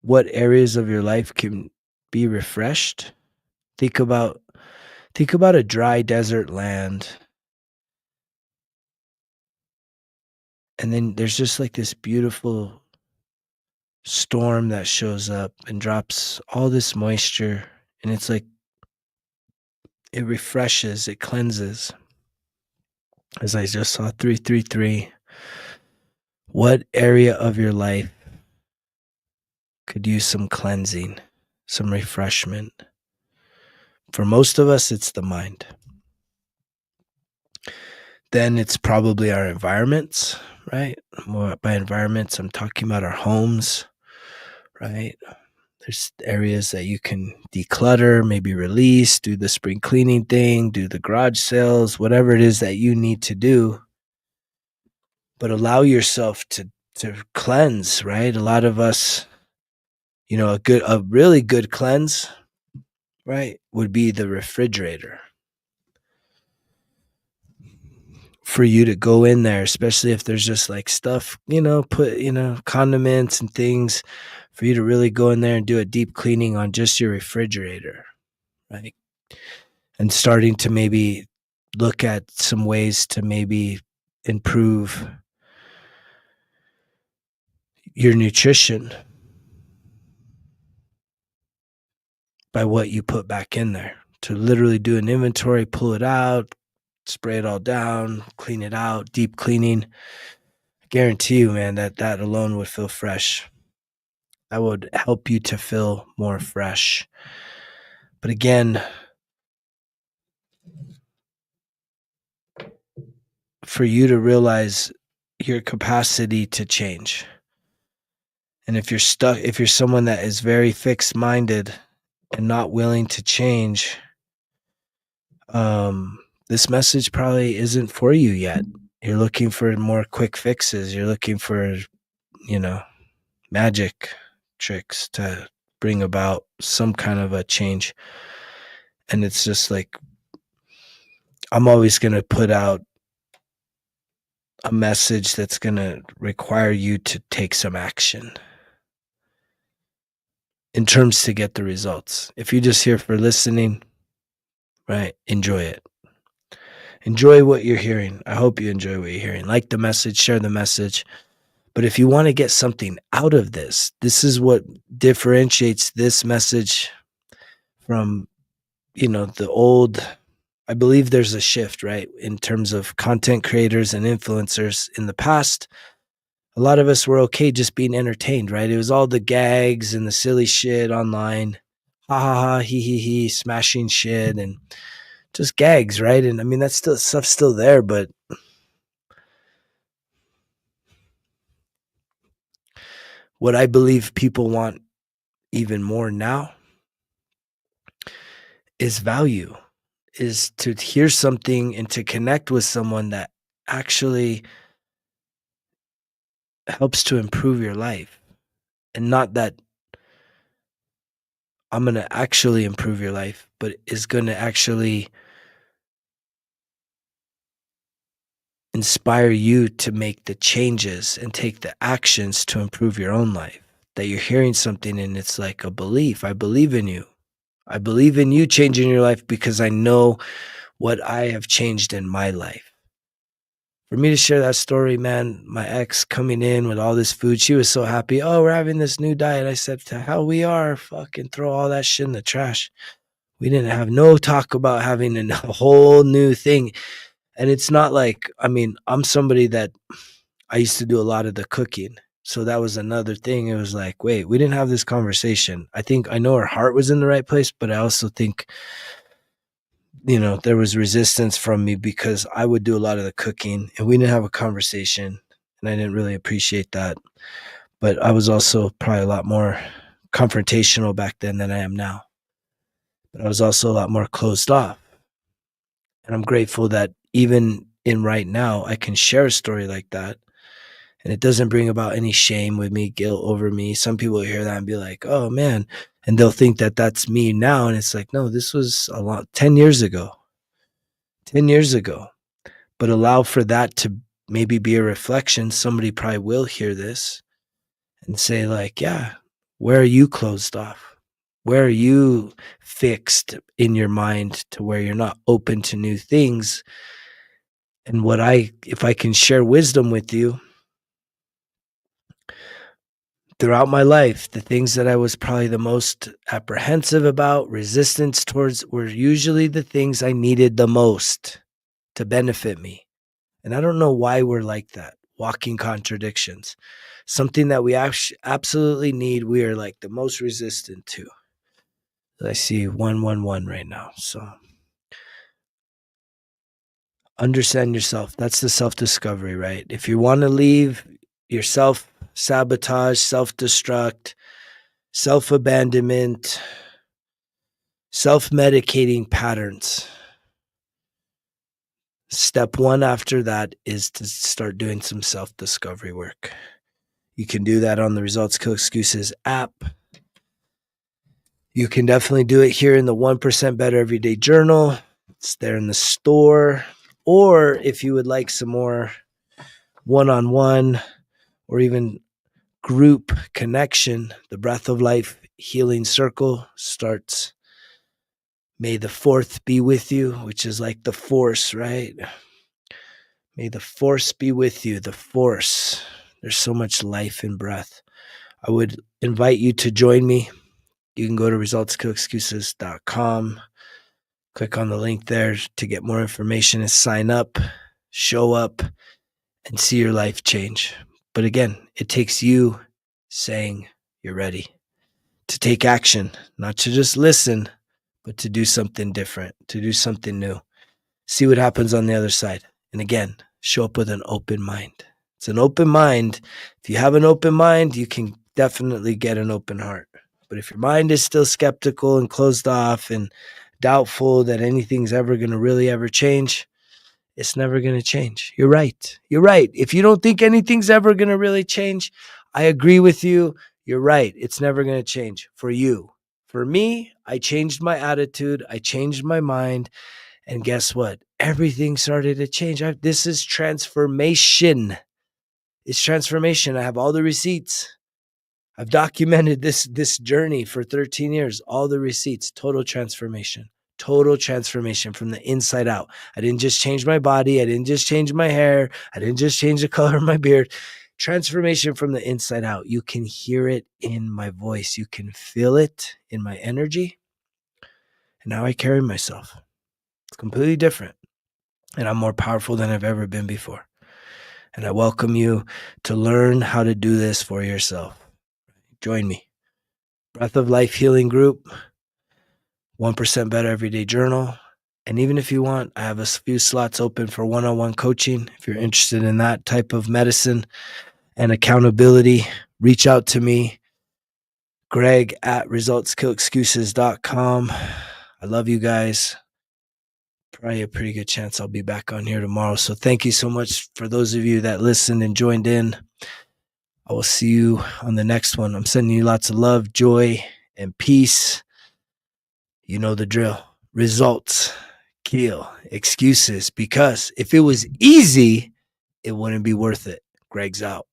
what areas of your life can be refreshed. Think about a dry desert land, and then there's just like this beautiful storm that shows up and drops all this moisture, and it's like it refreshes, it cleanses. As I just saw 333, what area of your life could use some cleansing, some refreshment? For most of us, it's the mind. Then it's probably our environments, right? By environments, I'm talking about our homes, right? There's areas that you can declutter, maybe release, do the spring cleaning thing, do the garage sales, whatever it is that you need to do. But allow yourself to cleanse, right? A lot of us, a really good cleanse, right, would be the refrigerator. For you to go in there, especially if there's just like stuff, condiments and things, for you to really go in there and do a deep cleaning on just your refrigerator, right? And starting to maybe look at some ways to maybe improve your nutrition by what you put back in there. To literally do an inventory, pull it out, spray it all down, clean it out, deep cleaning. I guarantee you, man, that alone would feel fresh. That would help you to feel more fresh. But again, for you to realize your capacity to change. And if you're someone that is very fixed minded and not willing to change, this message probably isn't for you yet. You're looking for more quick fixes. You're looking for, you know, magic tricks to bring about some kind of a change. And it's just like, I'm always going to put out a message that's going to require you to take some action in terms to get the results. If you're just here for listening, right, enjoy it. Enjoy what you're hearing. I hope you enjoy what you're hearing. Like the message, share the message. But if you want to get something out of this, this is what differentiates this message from, the old. I believe there's a shift, right, in terms of content creators and influencers. In the past, a lot of us were okay just being entertained, right? It was all the gags and the silly shit online. Ha ha ha, he, smashing shit and just gags, right? And I mean, that's still stuff's still there, but what I believe people want even more now is value, is to hear something and to connect with someone that actually helps to improve your life. And not that I'm going to actually improve your life, but is going to actually inspire you to make the changes and take the actions to improve your own life. That you're hearing something and it's like a belief. I believe in you. I believe in you changing your life because I know what I have changed in my life. For me to share that story, man, my ex coming in with all this food, she was so happy. Oh, we're having this new diet. I said, to hell we are. Fucking throw all that shit in the trash. We didn't have no talk about having a whole new thing. And it's not like, I mean, I'm somebody that I used to do a lot of the cooking. So that was another thing. It was like, wait, we didn't have this conversation. I know her heart was in the right place, but I also think, there was resistance from me because I would do a lot of the cooking and we didn't have a conversation. And I didn't really appreciate that. But I was also probably a lot more confrontational back then than I am now. But I was also a lot more closed off. And I'm grateful that even in right now, I can share a story like that. And it doesn't bring about any shame with me, guilt over me. Some people hear that and be like, oh man. And they'll think that that's me now. And it's like, no, this was 10 years ago. 10 years ago. But allow for that to maybe be a reflection. Somebody probably will hear this and say like, yeah, where are you closed off? Where are you fixed in your mind to where you're not open to new things? And if I can share wisdom with you, throughout my life, the things that I was probably the most apprehensive about, resistance towards, were usually the things I needed the most to benefit me. And I don't know why we're like that, walking contradictions. Something that we absolutely need, we are like the most resistant to. I see 111 right now. So understand yourself. That's the self-discovery, right? If you want to leave your self-sabotage, self-destruct, self-abandonment, self-medicating patterns, step one after that is to start doing some self-discovery work. You can do that on the Results Kill Excuses app. You can definitely do it here in the 1% Better Everyday Journal. It's there in the store. Or if you would like some more one-on-one or even group connection, the Breath of Life Healing Circle starts May the 4th be with you, which is like the force, right? May the force be with you, the force. There's so much life in breath. I would invite you to join me. You can go to resultskillexcuses.com, click on the link there to get more information and sign up, show up, and see your life change. But again, it takes you saying you're ready to take action, not to just listen, but to do something different, to do something new. See what happens on the other side. And again, show up with an open mind. It's an open mind. If you have an open mind, you can definitely get an open heart. But if your mind is still skeptical and closed off and doubtful that anything's ever going to really ever change, it's never going to change. You're right. You're right. If you don't think anything's ever going to really change, I agree with you. You're right. It's never going to change for you. For me, I changed my attitude. I changed my mind. And guess what? Everything started to change. This is transformation. It's transformation. I have all the receipts. I've documented this journey for 13 years. All the receipts. Total transformation. Total transformation from the inside out. I didn't just change my body. I didn't just change my hair. I didn't just change the color of my beard. Transformation from the inside out. You can hear it in my voice. You can feel it in my energy. And how I carry myself. It's completely different. And I'm more powerful than I've ever been before. And I welcome you to learn how to do this for yourself. Join me. Breath of Life Healing Group, 1% Better Everyday Journal. And even if you want, I have a few slots open for one-on-one coaching. If you're interested in that type of medicine and accountability, reach out to me, greg@resultskillexcuses.com. I love you guys. Probably a pretty good chance I'll be back on here tomorrow. So thank you so much for those of you that listened and joined in. I will see you on the next one. I'm sending you lots of love, joy, and peace. You know the drill. Results kill excuses, because if it was easy, it wouldn't be worth it. Greg's out.